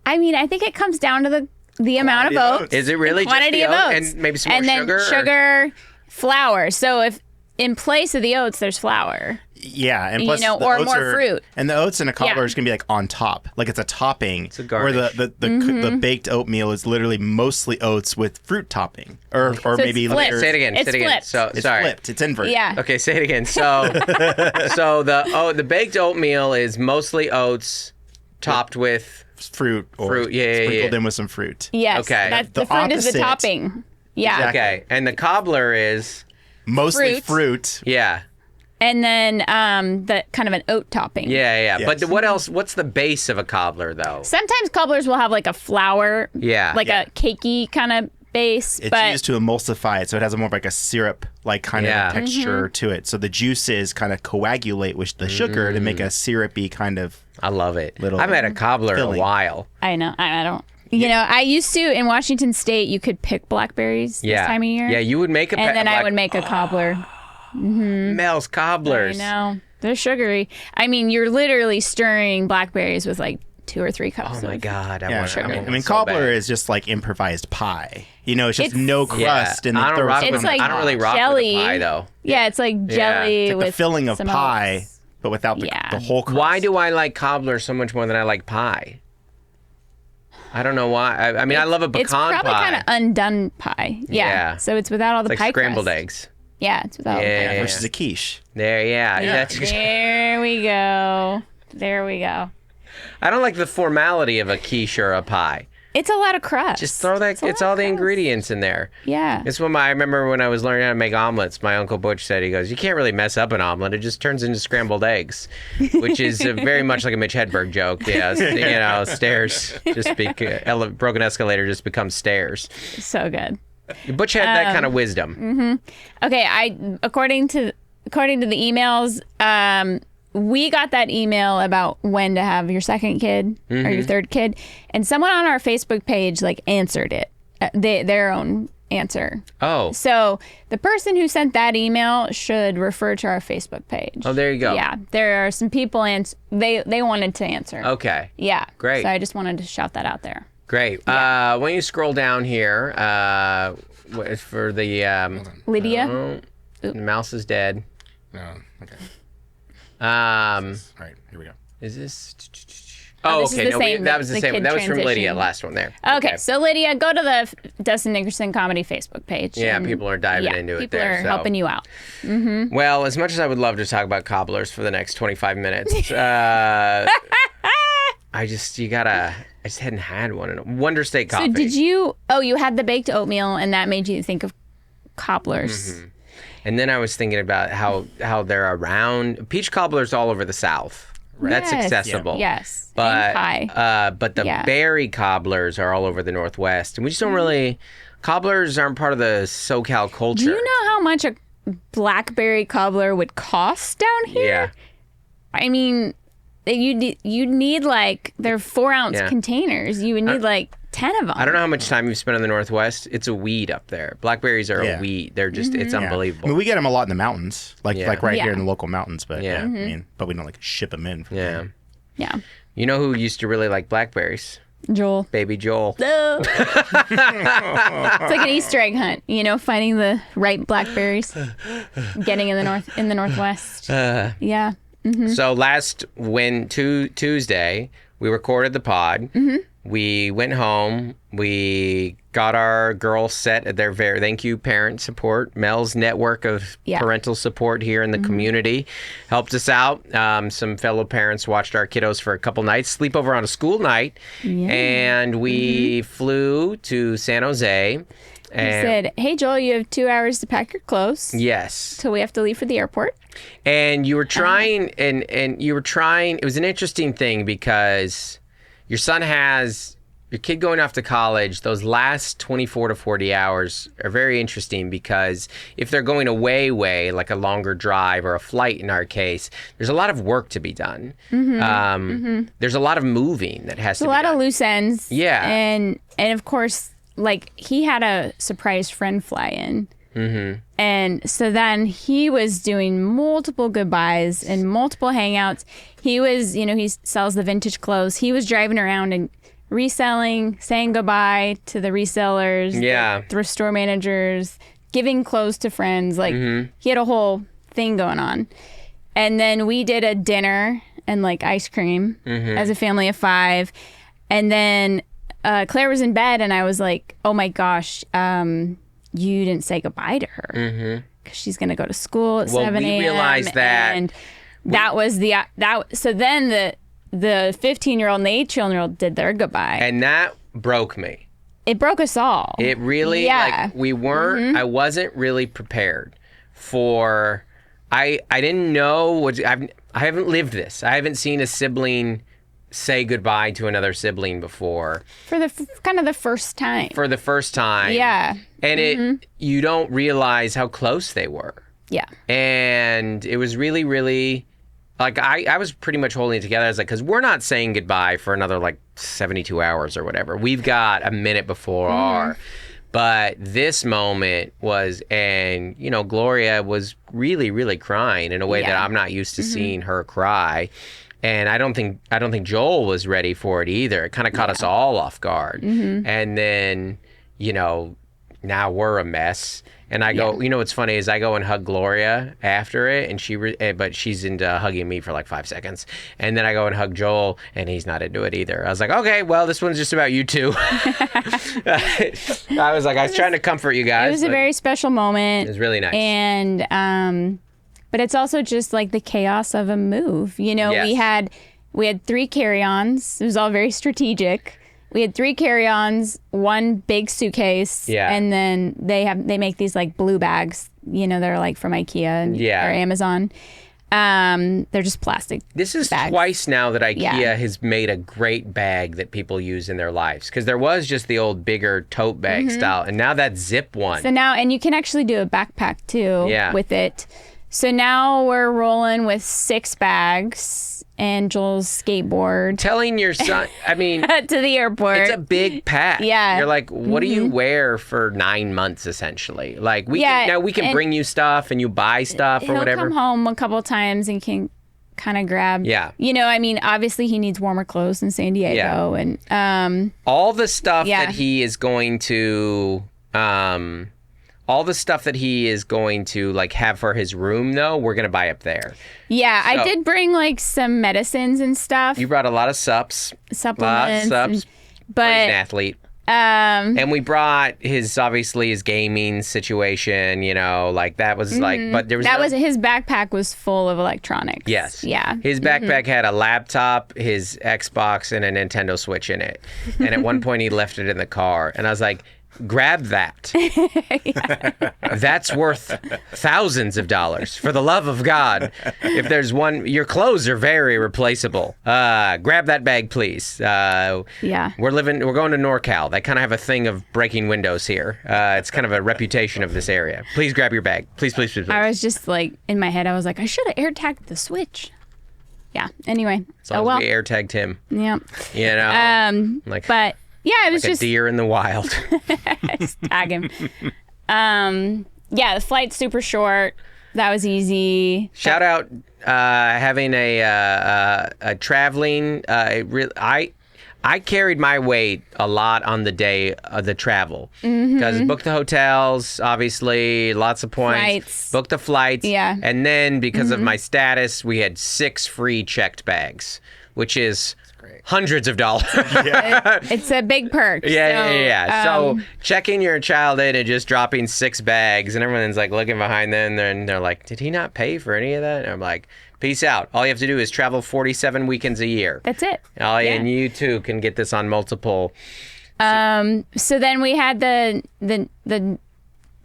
I mean, I think it comes down to the amount of oats. Is it really quantity just of the oat oats and maybe some more and then sugar? sugar, flour. So if in place of the oats there's flour. Yeah, and plus the or oats more fruit. And the oats in a cobbler Yeah. is gonna be like on top, like it's a topping. It's a Where garnish. the baked oatmeal is literally mostly oats with fruit topping, or maybe it's flipped. Say it again. It's say it again. flipped. So it's sorry. flipped. It's inverted. Yeah. Okay, say it again. So, the baked oatmeal is mostly oats topped with Fruit or Fruit, yeah, sprinkled yeah. in with some fruit. Yes. Okay. That's, The the fruit is the opposite. topping. Yeah. Exactly. okay, and the cobbler is Mostly fruit. yeah, And then the kind of an oat topping. yeah. Yes. But what else? What's the base of a cobbler though? Sometimes cobblers will have like a flour, Yeah. like Yeah. a cakey kind of base. It's but used to emulsify it, so it has a more of like a syrup like kind Yeah. of a texture to it. So the juices kind of coagulate with the sugar to make a syrupy kind of. I love it. Little I've had a cobbler in filling. a while. I know. I don't. You know, I used to in Washington State. You could pick blackberries Yeah, this time of year. yeah. You would make a and then I like, would make a cobbler. Mel's I cobblers. know they're sugary. I mean, you're literally stirring blackberries with like 2 or 3 cups. Oh my of, god! I Yeah, want. I mean, cobbler is just like improvised pie. You know, it's just no crust, and I then don't throw rock some with It's like I don't really rock jelly. with the pie though. Yeah, it's like jelly It's like with the filling of some pie, oats. but without the, Yeah. the whole crust. Why do I like cobbler so much more than I like pie? I don't know why. I mean, I love a pecan It's probably pie. kind of undone pie. Yeah. Yeah. So it's without all the like pie scrambled crust. eggs. Yeah, it's without all the Yeah. pie crust. versus a quiche? There, yeah. That's, There we go. There we go. I don't like the formality of a quiche or a pie. It's a lot of crust. Just throw that. It's all the ingredients in there. Yeah. It's when I remember when I was learning how to make omelets. My uncle Butch said, he goes, "You can't really mess up an omelet. It just turns into scrambled eggs," which is very much like a Mitch Hedberg joke. Yeah, you know, stairs just broken escalator just becomes stairs. So good. Butch had that kind of wisdom. Okay, according to the emails, we got that email about when to have your second kid or your third kid, and someone on our Facebook page answered it, their own answer. Oh. So the person who sent that email should refer to our Facebook page. Oh, there you go. Yeah, there are some people they wanted to answer. Okay. Yeah. Great. So I just wanted to shout that out there. Great. When you scroll down here, for the Lydia. the mouse is dead. No. Okay. All right. Here we go. Is this? this okay. is the same, that was the the same. kid That was from Lydia. transition. Last one there. Okay, so Lydia, go to the Dustin Nickerson Comedy Facebook page. Yeah, and, people are diving into it people there. are so. helping you out. Well, as much as I would love to talk about cobblers for the next 25 minutes, I just hadn't had one in a Wonder State coffee. So did you? Oh, you had the baked oatmeal, and that made you think of cobblers. And then I was thinking about how they're around peach cobblers all over the South. That's Yes. accessible. Yes, But and pie. but the berry cobblers are all over the Northwest, and we just don't really. Cobblers aren't part of the SoCal culture. Do you know how much a blackberry cobbler would cost down here? Yeah. I mean, you need they're 4-ounce Yeah. containers. You would need 10 of them. I don't know how much time you've spent in the Northwest. It's a weed up there. Blackberries are a weed. They're just it's Yeah. unbelievable. I mean, we get them a lot in the mountains, like right Yeah. here in the local mountains. But Yeah. I mean, but we don't ship them in. Yeah. Yeah, You know who used to really like blackberries? Joel. Baby Joel. It's like an Easter egg hunt, finding the right blackberries, getting in the Northwest. Yeah. So last Tuesday, we recorded the pod. We went home. We got our girls set at their thank you parent support. Mel's network of parental support here in the community helped us out. Some fellow parents watched our kiddos for a couple nights, sleep over on a school night, and we flew to San Jose. He said, "Hey Joel, you have 2 hours to pack your clothes. Yes. Till we have to leave for the airport." And you were trying, and you were trying. It was an interesting thing because your son has your kid going off to college. Those last 24 to 40 hours are very interesting because if they're going away, like a longer drive or a flight in our case, there's a lot of work to be done. There's a lot of moving that has to be done. A lot of loose ends. Yeah. And of course, he had a surprise friend fly in. And so then he was doing multiple goodbyes and multiple hangouts. He was, he sells the vintage clothes. He was driving around and reselling, saying goodbye to the resellers, the thrift store managers, giving clothes to friends. He had a whole thing going on. And then we did a dinner and ice cream as a family of 5. And then Claire was in bed and I was like, oh my gosh, you didn't say goodbye to her because she's going to go to school at 7 a.m. We realized that. And that was so then the 15-year-old and the 18-year-old did their goodbye. And that broke me. It broke us all. It really, we weren't, I wasn't really prepared for, I didn't know I haven't lived this. I haven't seen a sibling say goodbye to another sibling before. For the kind of the first time. For the first time. Yeah. And you don't realize how close they were. Yeah. And it was really, really, I was pretty much holding it together. I was like, because we're not saying goodbye for another 72 hours or whatever. We've got a minute before our. But this moment was, and Gloria was really, really crying in a way that I'm not used to seeing her cry. And I don't think Joel was ready for it either. It kind of caught us all off guard. And then, now we're a mess. And I go, what's funny is I go and hug Gloria after it, and but she's into hugging me for 5 seconds. And then I go and hug Joel, and he's not into it either. I was like, okay, well, this one's just about you two. I was trying to comfort you guys. It was a very special moment. It was really nice. And, but it's also just the chaos of a move. Yes. We had 3 carry-ons. It was all very strategic. We had 3 carry-ons, 1 big suitcase, and then they make these blue bags, that are from IKEA or Amazon. They're just plastic. This is bags. twice now that IKEA Yeah. has made a great bag that people use in their lives. Because there was just the old bigger tote bag style, and now that zip one. So now, and you can actually do a backpack too with it. So now we're rolling with 6 bags and Joel's skateboard Telling your son, I mean, to the airport. it's a big pack. Yeah. You're like, what do you wear for 9 months, essentially? Like, we can and bring you stuff and you buy stuff or he'll whatever. come home a couple times and can kind of grab. Yeah. You know, I mean, obviously he needs warmer clothes in San Diego, and All the stuff Yeah. that he is going to, like have for his room, though, we're gonna buy up there. yeah, I So- did bring like some medicines and stuff, You brought a lot of sups, supplements, lots of and- sups. He's an but athlete. And we brought his gaming situation, you know, like that was like, but there was that no- was his backpack was full of electronics. Yes. Yeah. His backpack had a laptop, his Xbox, and a Nintendo Switch in it. And at one point he left it in the car. And I was like, grab that. That's worth thousands of dollars. For the love of God. If there's one, your clothes are very replaceable. Grab that bag, please. Yeah. We're going to NorCal. They kind of have a thing of breaking windows here. It's kind of a reputation of this area. Please grab your bag. Please, please, please, please. I was just like in my head, I was like, I should have air tagged the Switch. Yeah. Anyway. As long as we air tagged him. Yeah. You know? Like, But yeah, it was like just a deer in the wild. just tag him. Yeah, the flight's super short. That was easy. Shout out having a traveling. I carried my weight a lot on the day of the travel because booked the hotels, obviously, lots of points. Flights. Booked the flights. Yeah. And then because of my status, we had 6 free checked bags, which is hundreds of dollars. It's a big perk. Yeah. So checking your child in and just dropping 6 bags, and everyone's like looking behind them, and they're like, "Did he not pay for any of that?" And I'm like, "Peace out. All you have to do is travel 47 weekends a year. That's it. And you too can get this on multiple." So then we had the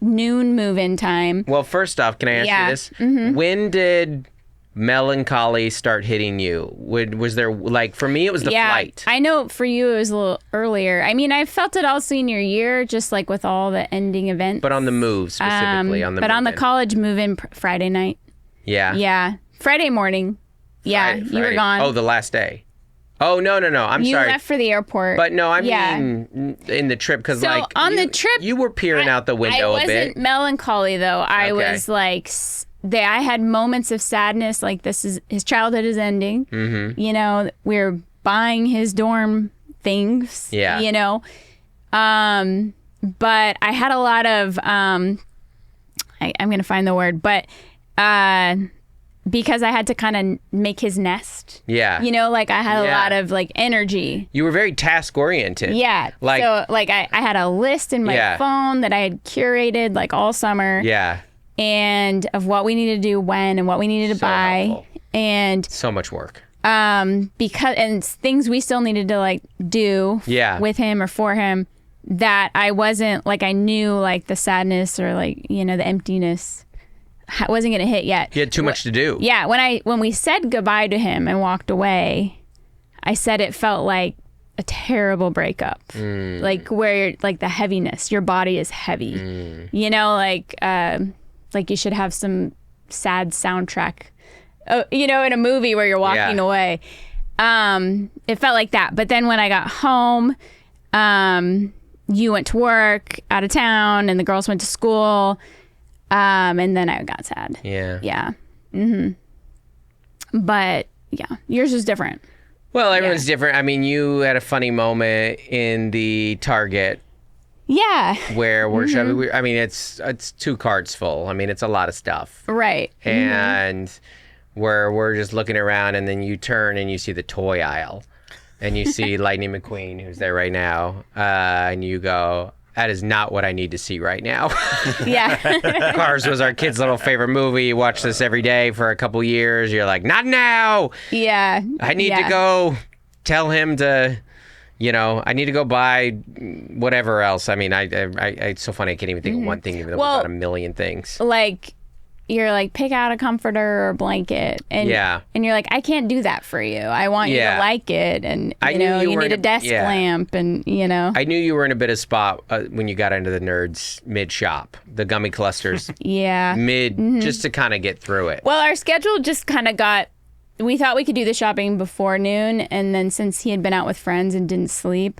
noon move-in time. Well, first off, can I ask Yeah. you this? When did melancholy start hitting you? Was there, like, for me, it was the flight. I know for you it was a little earlier. I mean, I felt it all senior year, just like with all the ending events. But on the move, specifically. on the the college move-in Friday night. Yeah. Yeah. Friday morning. Yeah, you were gone. Oh, the last day. Oh, no. I'm you sorry. left for the airport. But no, I mean in the trip, because So like on the trip, you were peering out the window I a bit. wasn't melancholy though. I Okay. was like, I had moments of sadness. Like his childhood is ending. Mm-hmm. You know, we're buying his dorm things. Yeah. You know, but I had a lot of I'm gonna find the word, but because I had to kind of make his nest. Yeah. You know, like I had a Yeah. lot of like energy. You were very task oriented. Yeah. Like, so like I had a list in my Yeah. phone that I had curated like all summer. Yeah. And of what we needed to do when and what we needed to So buy. helpful. And So much work. because and things we still needed to like do Yeah. with him or for him that I wasn't like I knew like the sadness or like, you know, the emptiness wasn't going to hit yet. You had too much to do. Yeah, when we said goodbye to him and walked away, I said it felt like a terrible breakup. Like where like the heaviness, your body is heavy. You know, like you should have some sad soundtrack. You know, in a movie where you're walking away. It felt like that. But then when I got home, you went to work out of town and the girls went to school. And then I got sad. Yeah. Yeah. But yeah, yours was different. Well, everyone's different. I mean, you had a funny moment in the Target Yeah. where we're shoving. I mean, it's 2 carts full. I mean, it's a lot of stuff. Right. And where we're just looking around, and then you turn and you see the toy aisle, and you see Lightning McQueen, who's there right now, and you go, "That is not what I need to see right now." Yeah. Cars was our kid's little favorite movie. You watch this every day for a couple years. You're like, "Not now. Yeah. I need to go tell him to, you know, I need to go buy whatever else." I mean, it's so funny. I can't even think of one thing, even though Well, about a million things. Like you're like, pick out a comforter or a blanket. And and you're like, I can't do that for you. I want you to like it. And, you need a desk lamp. And, I knew you were in a bit of spot when you got into the nerds mid-shop. The gummy clusters. Just to kind of get through it. Well, our schedule just kind of got... We thought we could do the shopping before noon, and then since he had been out with friends and didn't sleep,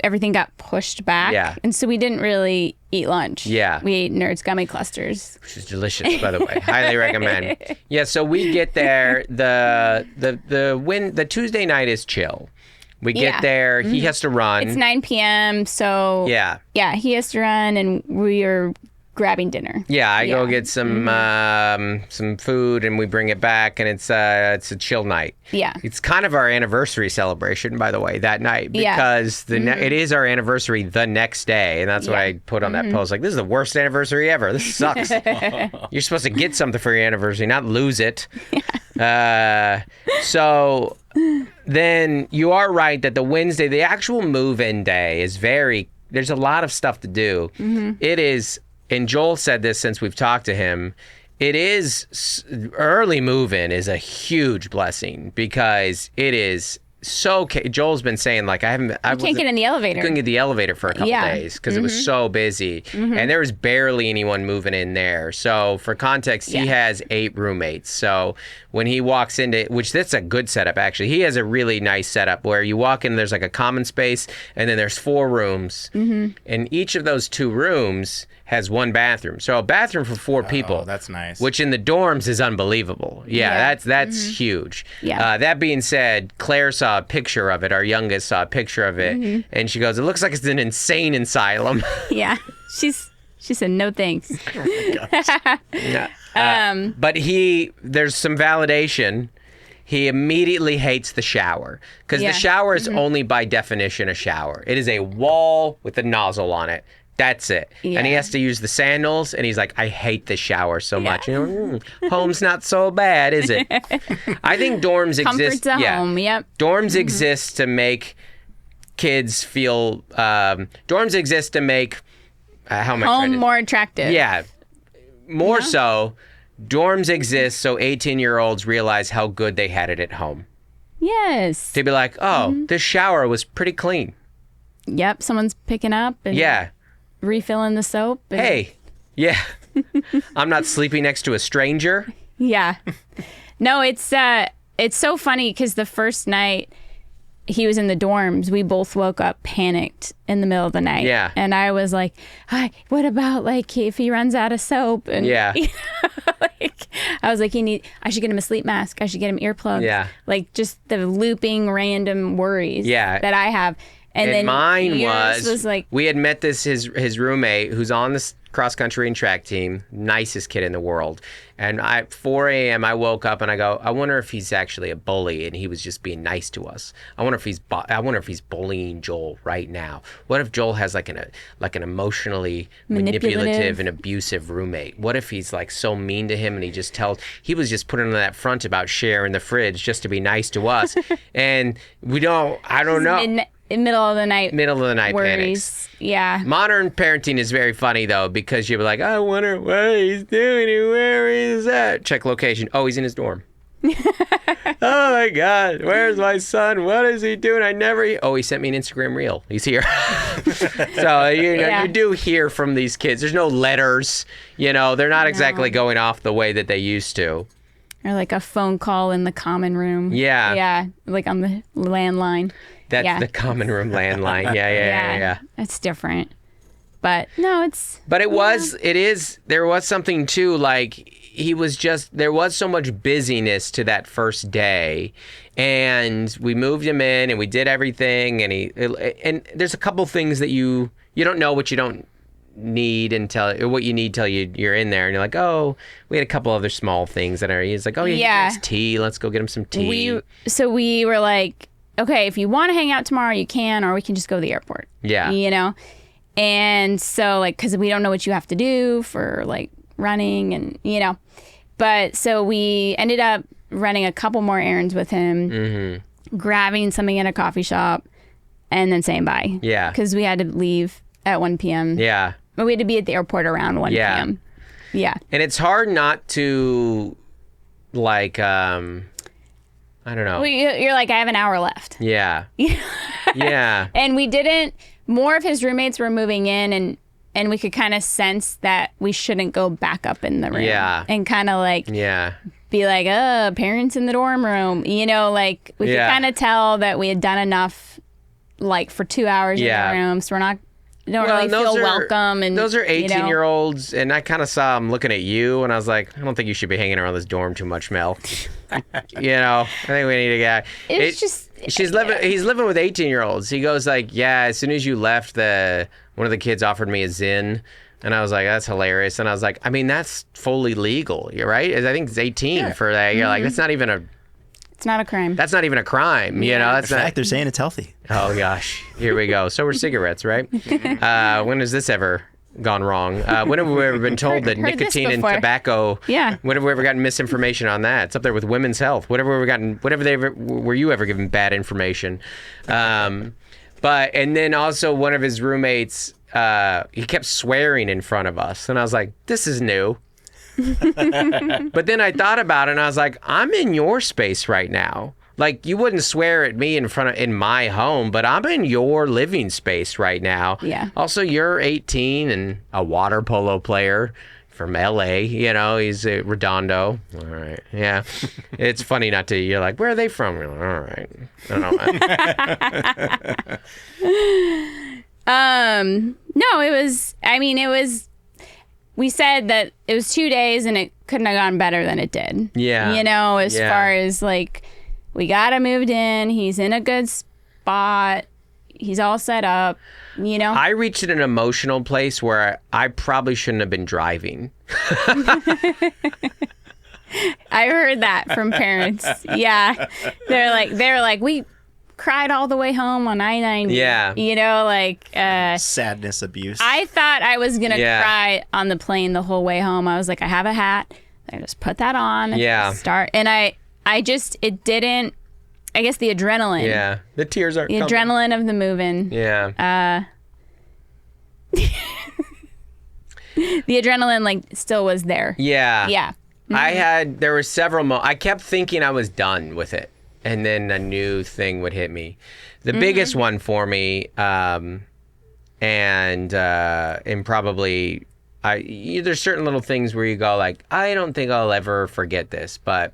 everything got pushed back. And so we didn't really eat lunch. We ate Nerds gummy clusters, which is delicious, by the way. Highly recommend. So we get there. The Tuesday night is chill. We get there. He has to run. It's 9 p.m. So he has to run, and we are grabbing dinner. I go get some food and we bring it back, and it's a chill night. It's kind of our anniversary celebration, by the way, that night, because it is our anniversary the next day, and that's what I put on that post. Like, this is the worst anniversary ever. This sucks. You're supposed to get something for your anniversary, not lose it. So then you are right that the Wednesday, the actual move-in day, is there's a lot of stuff to do. It is. And Joel said this since we've talked to him, early move-in is a huge blessing because it is so, Joel's been saying, like, I can't get in the elevator. Couldn't get the elevator for a couple days because it was so busy. And there was barely anyone moving in there. So for context, he has 8 roommates. So when he walks into, which that's a good setup, actually. He has a really nice setup where you walk in, there's like a common space, and then there's 4 rooms. And each of those 2 rooms has 1 bathroom. So a bathroom for 4 people. That's nice. Which in the dorms is unbelievable. That's huge. That being said, Claire saw a picture of it. Our youngest saw a picture of it. And she goes, it looks like it's an insane asylum. She said, no thanks. But there's some validation. He immediately hates the shower because the shower is only by definition a shower. It is a wall with a nozzle on it. That's it. And he has to use the sandals, and he's like, I hate the shower so much. Home's not so bad, is it? I think dorms exist. Comfort's a home, Dorms exist to make kids feel, dorms exist to make, home more attractive. More so, dorms exist so 18-year-olds realize how good they had it at home. Yes. To be like, this shower was pretty clean. Someone's picking up and refilling the soap. And... I'm not sleeping next to a stranger. No, it's so funny because the first night he was in the dorms, we both woke up panicked in the middle of the night. And I was like, hi, what about like if he runs out of soap? And I was like, I should get him a sleep mask. I should get him earplugs. Like just the looping random worries that I have. And then mine was like, we had met his roommate who's on this cross country and track team, nicest kid in the world. And at 4 a.m. I woke up and I go, I wonder if he's actually a bully and he was just being nice to us. I wonder if he's bullying Joel right now. What if Joel has like an emotionally manipulative and abusive roommate? What if he's like so mean to him and he was just putting on that front about sharing the fridge just to be nice to us. And I don't know. Middle of the night worries. Panics. Modern parenting is very funny though because you're like, I wonder what he's doing and where is that? Check location. Oh, he's in his dorm. Oh my God, where's my son? What is he doing? He sent me an Instagram reel. He's here. So you do hear from these kids. There's no letters. They're not exactly going off the way that they used to. Or like a phone call in the common room. Like on the landline. That's the common room landline. Yeah. It's different. But no, there was something too, like there was so much busyness to that first day, and we moved him in and we did everything, and there's a couple things that you don't know what you don't need what you need till you're in there, and you're like, oh, we had a couple other small things that he's like, oh he drinks tea, let's go get him some tea. We were like, okay, if you want to hang out tomorrow, you can, or we can just go to the airport. And so, like, because we don't know what you have to do for, like, running and, But so we ended up running a couple more errands with him, grabbing something at a coffee shop, and then saying bye. Because we had to leave at 1 p.m. But we had to be at the airport around 1 p.m. Yeah. And it's hard not to, like, I don't know. Well, you're like, I have an hour left. Yeah. Yeah. And we didn't, more of his roommates were moving in and we could kind of sense that we shouldn't go back up in the room. Yeah. And kind of like Yeah. be like, parents in the dorm room. You know, like we could kind of tell that we had done enough, like for 2 hours in the room. So don't really feel welcome. And those are 18-year-olds, and I kind of saw them looking at you, and I was like, I don't think you should be hanging around this dorm too much, Mel. You know, I think we need to get. He's living with 18-year-olds. He goes like, yeah. As soon as you left, one of the kids offered me a Zyn, and I was like, that's hilarious. And I was like, I mean, that's fully legal. You're right. I think it's 18 for that. You're like, that's not even a. It's not a crime. That's not even a crime. You know, that's In fact, they're saying it's healthy. Oh gosh, here we go. So are cigarettes, right? When has this ever gone wrong? When have we ever been told that Heard this nicotine and before. tobacco? Yeah. When have we ever gotten misinformation on that? It's up there with women's health. Were you ever given bad information? And then also one of his roommates, he kept swearing in front of us, and I was like, this is new. But then I thought about it, and I was like, I'm in your space right now. Like, you wouldn't swear at me in my home, but I'm in your living space right now. Yeah. Also, you're 18 and a water polo player from LA. You know, he's Redondo. All right. Yeah. It's funny not to, you're like, where are they from? You're like, all right. I don't know. No, it was, we said that it was 2 days and it couldn't have gone better than it did. Yeah. You know, as far as like, we got him moved in. He's in a good spot. He's all set up, you know? I reached an emotional place where I probably shouldn't have been driving. I heard that from parents. Yeah. They're like, we cried all the way home on I-90. Yeah. You know, like... Sadness abuse. I thought I was going to cry on the plane the whole way home. I was like, I have a hat. I just put that on. Yeah. Start. And it didn't... I guess the adrenaline. Yeah. The tears are coming. Adrenaline of the moving. Yeah. The adrenaline, like, still was there. Yeah. Yeah. Mm-hmm. There were several I kept thinking I was done with it. And then a new thing would hit me. The biggest one for me, and probably, there's certain little things where you go like, I don't think I'll ever forget this. But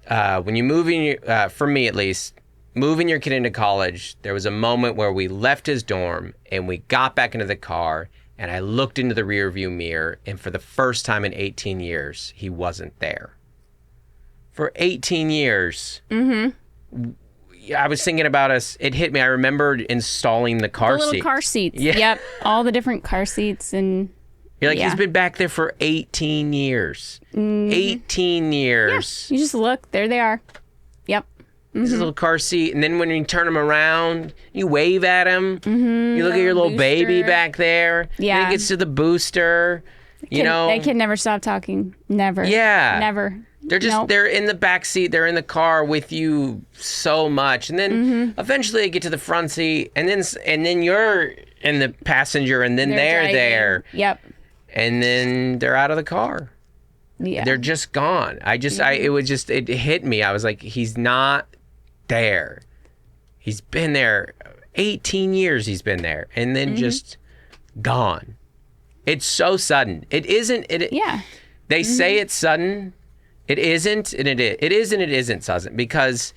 when you move in, for me at least, moving your kid into college, there was a moment where we left his dorm and we got back into the car. And I looked into the rearview mirror, and for the first time in 18 years, he wasn't there. For 18 years. Mm-hmm. I was thinking about us. It hit me. I remembered installing the car seat. The little car seats. Yeah. Yep. All the different car seats. And you're like, he's been back there for 18 years. 18 years. Yeah. You just look. There they are. Yep. His little car seat. And then when you turn him around, you wave at him. Mm-hmm. You look at your little baby back there. Yeah. Then it gets to the booster. That kid never stopped talking. Never. Yeah. Never. They're just, they're in the back seat. They're in the car with you so much. And then eventually they get to the front seat. And then you're in the passenger. And then they're there. Yep. And then they're out of the car. Yeah. They're just gone. It hit me. I was like, he's not there. He's been there 18 years. He's been there. And then just gone. It's so sudden. It isn't. Yeah. They say it's sudden. It isn't, and it is. It is and it isn't sudden, because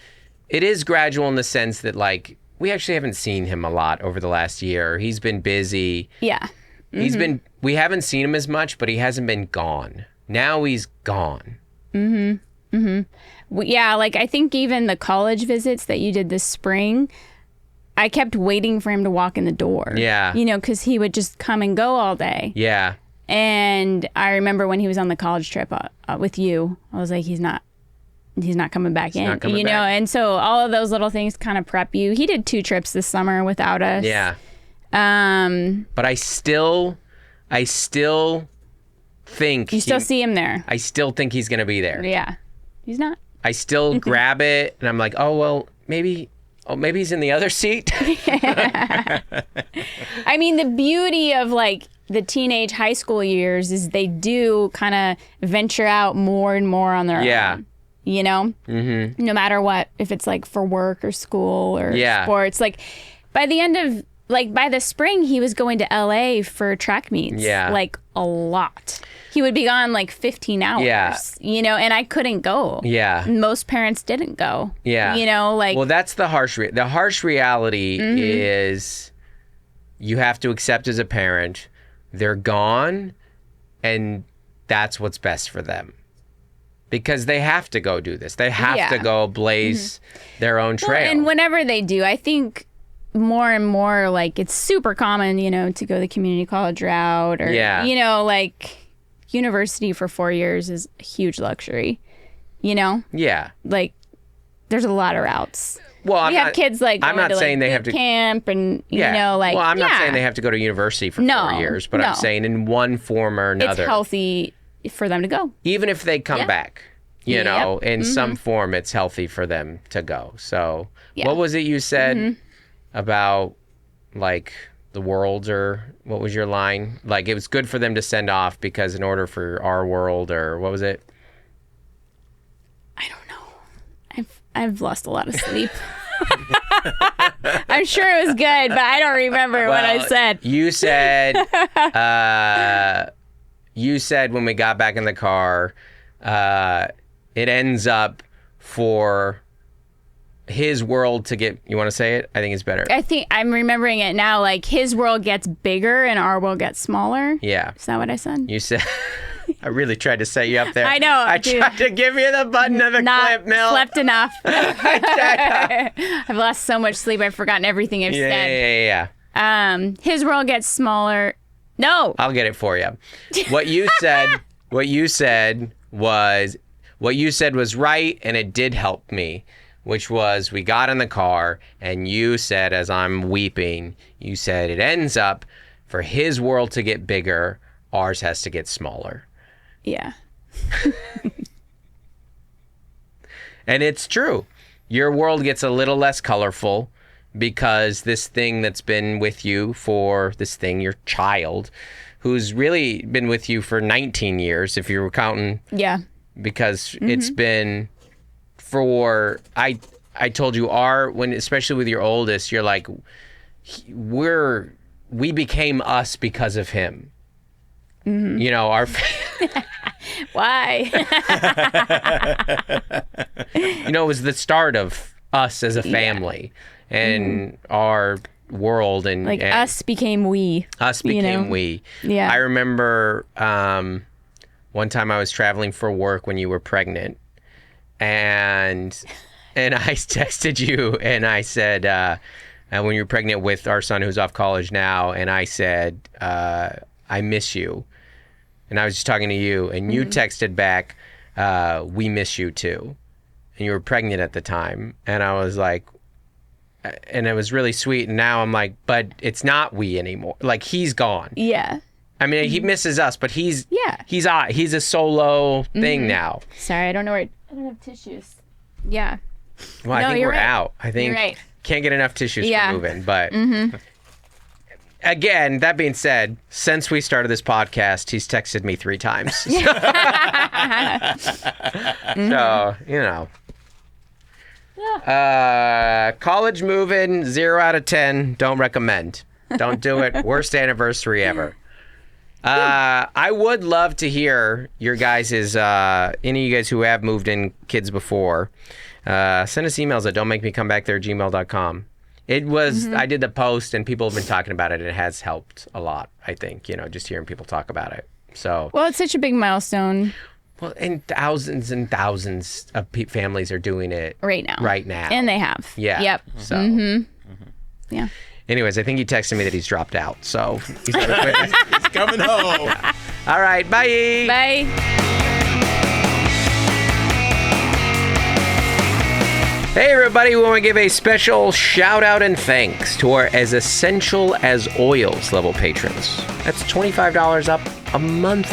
it is gradual in the sense that, like, we actually haven't seen him a lot over the last year. He's been busy. Yeah. We haven't seen him as much, but he hasn't been gone. Now he's gone. Yeah, like I think even the college visits that you did this spring, I kept waiting for him to walk in the door. Yeah. You know, because he would just come and go all day. Yeah. And I remember when he was on the college trip with you, I was like, he's not coming back in. not coming you know, back. and so all of those little things kind of prep you. He did 2 trips this summer without us. Yeah. But I still think you still see him there. I still think he's gonna be there. Yeah. He's not. I still grab it, and I'm like, oh well, maybe he's in the other seat. I mean, the beauty of like the teenage high school years is they do kind of venture out more and more on their own. You know? Mm-hmm. No matter what, if it's like for work or school or sports. Like by the end of, like by the spring, he was going to LA for track meets. Yeah. Like a lot. He would be gone like 15 hours. Yeah. You know, and I couldn't go. Yeah. Most parents didn't go. Yeah. You know, like. Well, that's the harsh reality is you have to accept as a parent, they're gone and that's what's best for them. Because they have to go do this. They have to go blaze their own trail. Well, and whenever they do, I think more and more, like, it's super common, you know, to go the community college route or, you know, like, university for 4 years is a huge luxury, you know? Yeah. Like, there's a lot of routes. Well, we have kids, like, I'm not to, saying like, they have to camp and, you know, like, well, I'm not saying they have to go to university for 4 years, but I'm saying in one form or another. It's healthy for them to go. Even if they come back, you know, in some form, it's healthy for them to go. So what was it you said about, like, the world, or what was your line? Like, it was good for them to send off because in order for our world, or what was it? I don't know. I've lost a lot of sleep. I'm sure it was good, but I don't remember what I said. You said when we got back in the car, it ends up for his world to get, you want to say it? I think it's better. I think I'm remembering it now. Like, his world gets bigger and our world gets smaller. Yeah. Is that what I said? You said, I really tried to set you up there. I know. I tried to give you the button of the clip, Mel. Slept enough. I've lost so much sleep. I've forgotten everything I've said. Yeah. His world gets smaller. No. I'll get it for you. What you said was right, and it did help me, which was we got in the car and you said, as I'm weeping, you said it ends up for his world to get bigger, ours has to get smaller. Yeah. And it's true. Your world gets a little less colorful because this thing that's been with you for your child, who's really been with you for 19 years, if you were counting. Yeah. Because it's been for, I told you especially with your oldest, you're like, we became us because of him. Mm-hmm. You know, our... Why? You know, it was the start of us as a family and our world. And us became we. Us became we. Yeah. I remember one time I was traveling for work when you were pregnant. And I texted you and I said, when you were pregnant with our son who's off college now, and I said, I miss you. And I was just talking to you, and you texted back, we miss you too. And you were pregnant at the time. And I was like, and it was really sweet. And now I'm like, but it's not we anymore. Like, he's gone. Yeah. I mean, he misses us, but he's a solo thing now. Sorry, I don't have tissues. Yeah. Well, I think we're out. I think you're right. Can't get enough tissues for moving. But again, that being said, since we started this podcast, he's texted me 3 times. So, you know. College moving, 0 out of 10. Don't recommend. Don't do it. Worst anniversary ever. I would love to hear your guys' any of you guys who have moved in kids before. Send us emails at don'tmakemecomebackthere@gmail.com. It was, I did the post and people have been talking about it. It has helped a lot, I think, you know, just hearing people talk about it. So, well, it's such a big milestone. Well, and thousands of families are doing it right now. And they have. Yeah. Yep. So. Yeah. Anyways, I think he texted me that he's dropped out. So he's coming home. All right. Bye. Bye. Hey everybody, we want to give a special shout out and thanks to our As Essential as Oils level patrons. That's $25 up a month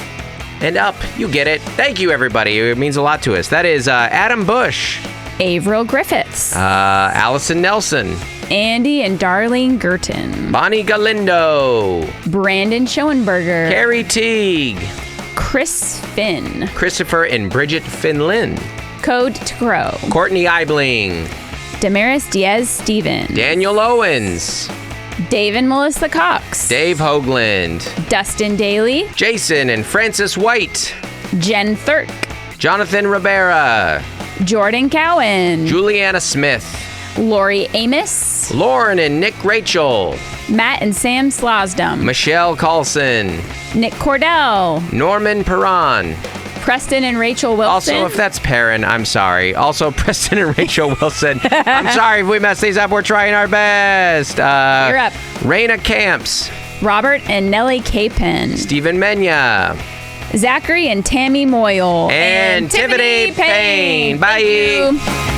and up. You get it. Thank you everybody. It means a lot to us. That is Adam Bush, Averill Griffiths. Allison Nelson. Andy and Darlene Girton. Bonnie Galindo. Brandon Schoenberger. Carrie Teague. Chris Finn. Christopher and Bridget Finlin. Code to Grow. Courtney Eibling. Damaris Diaz-Stevens. Daniel Owens. Dave and Melissa Cox. Dave Hoagland. Dustin Daly. Jason and Francis White. Jen Thirk. Jonathan Rivera. Jordan Cowan. Juliana Smith. Lori Amos. Lauren and Nick Rachel. Matt and Sam Slosdom. Michelle Carlson. Nick Cordell. Norman Perron. Preston and Rachel Wilson. Also, if that's Perrin, I'm sorry. Also, Preston and Rachel Wilson. I'm sorry if we messed these up. We're trying our best. You're up. Raina Camps. Robert and Nellie Capin. Stephen Menya. Zachary and Tammy Moyle. And Tiffany Payne. Bye. Thank you.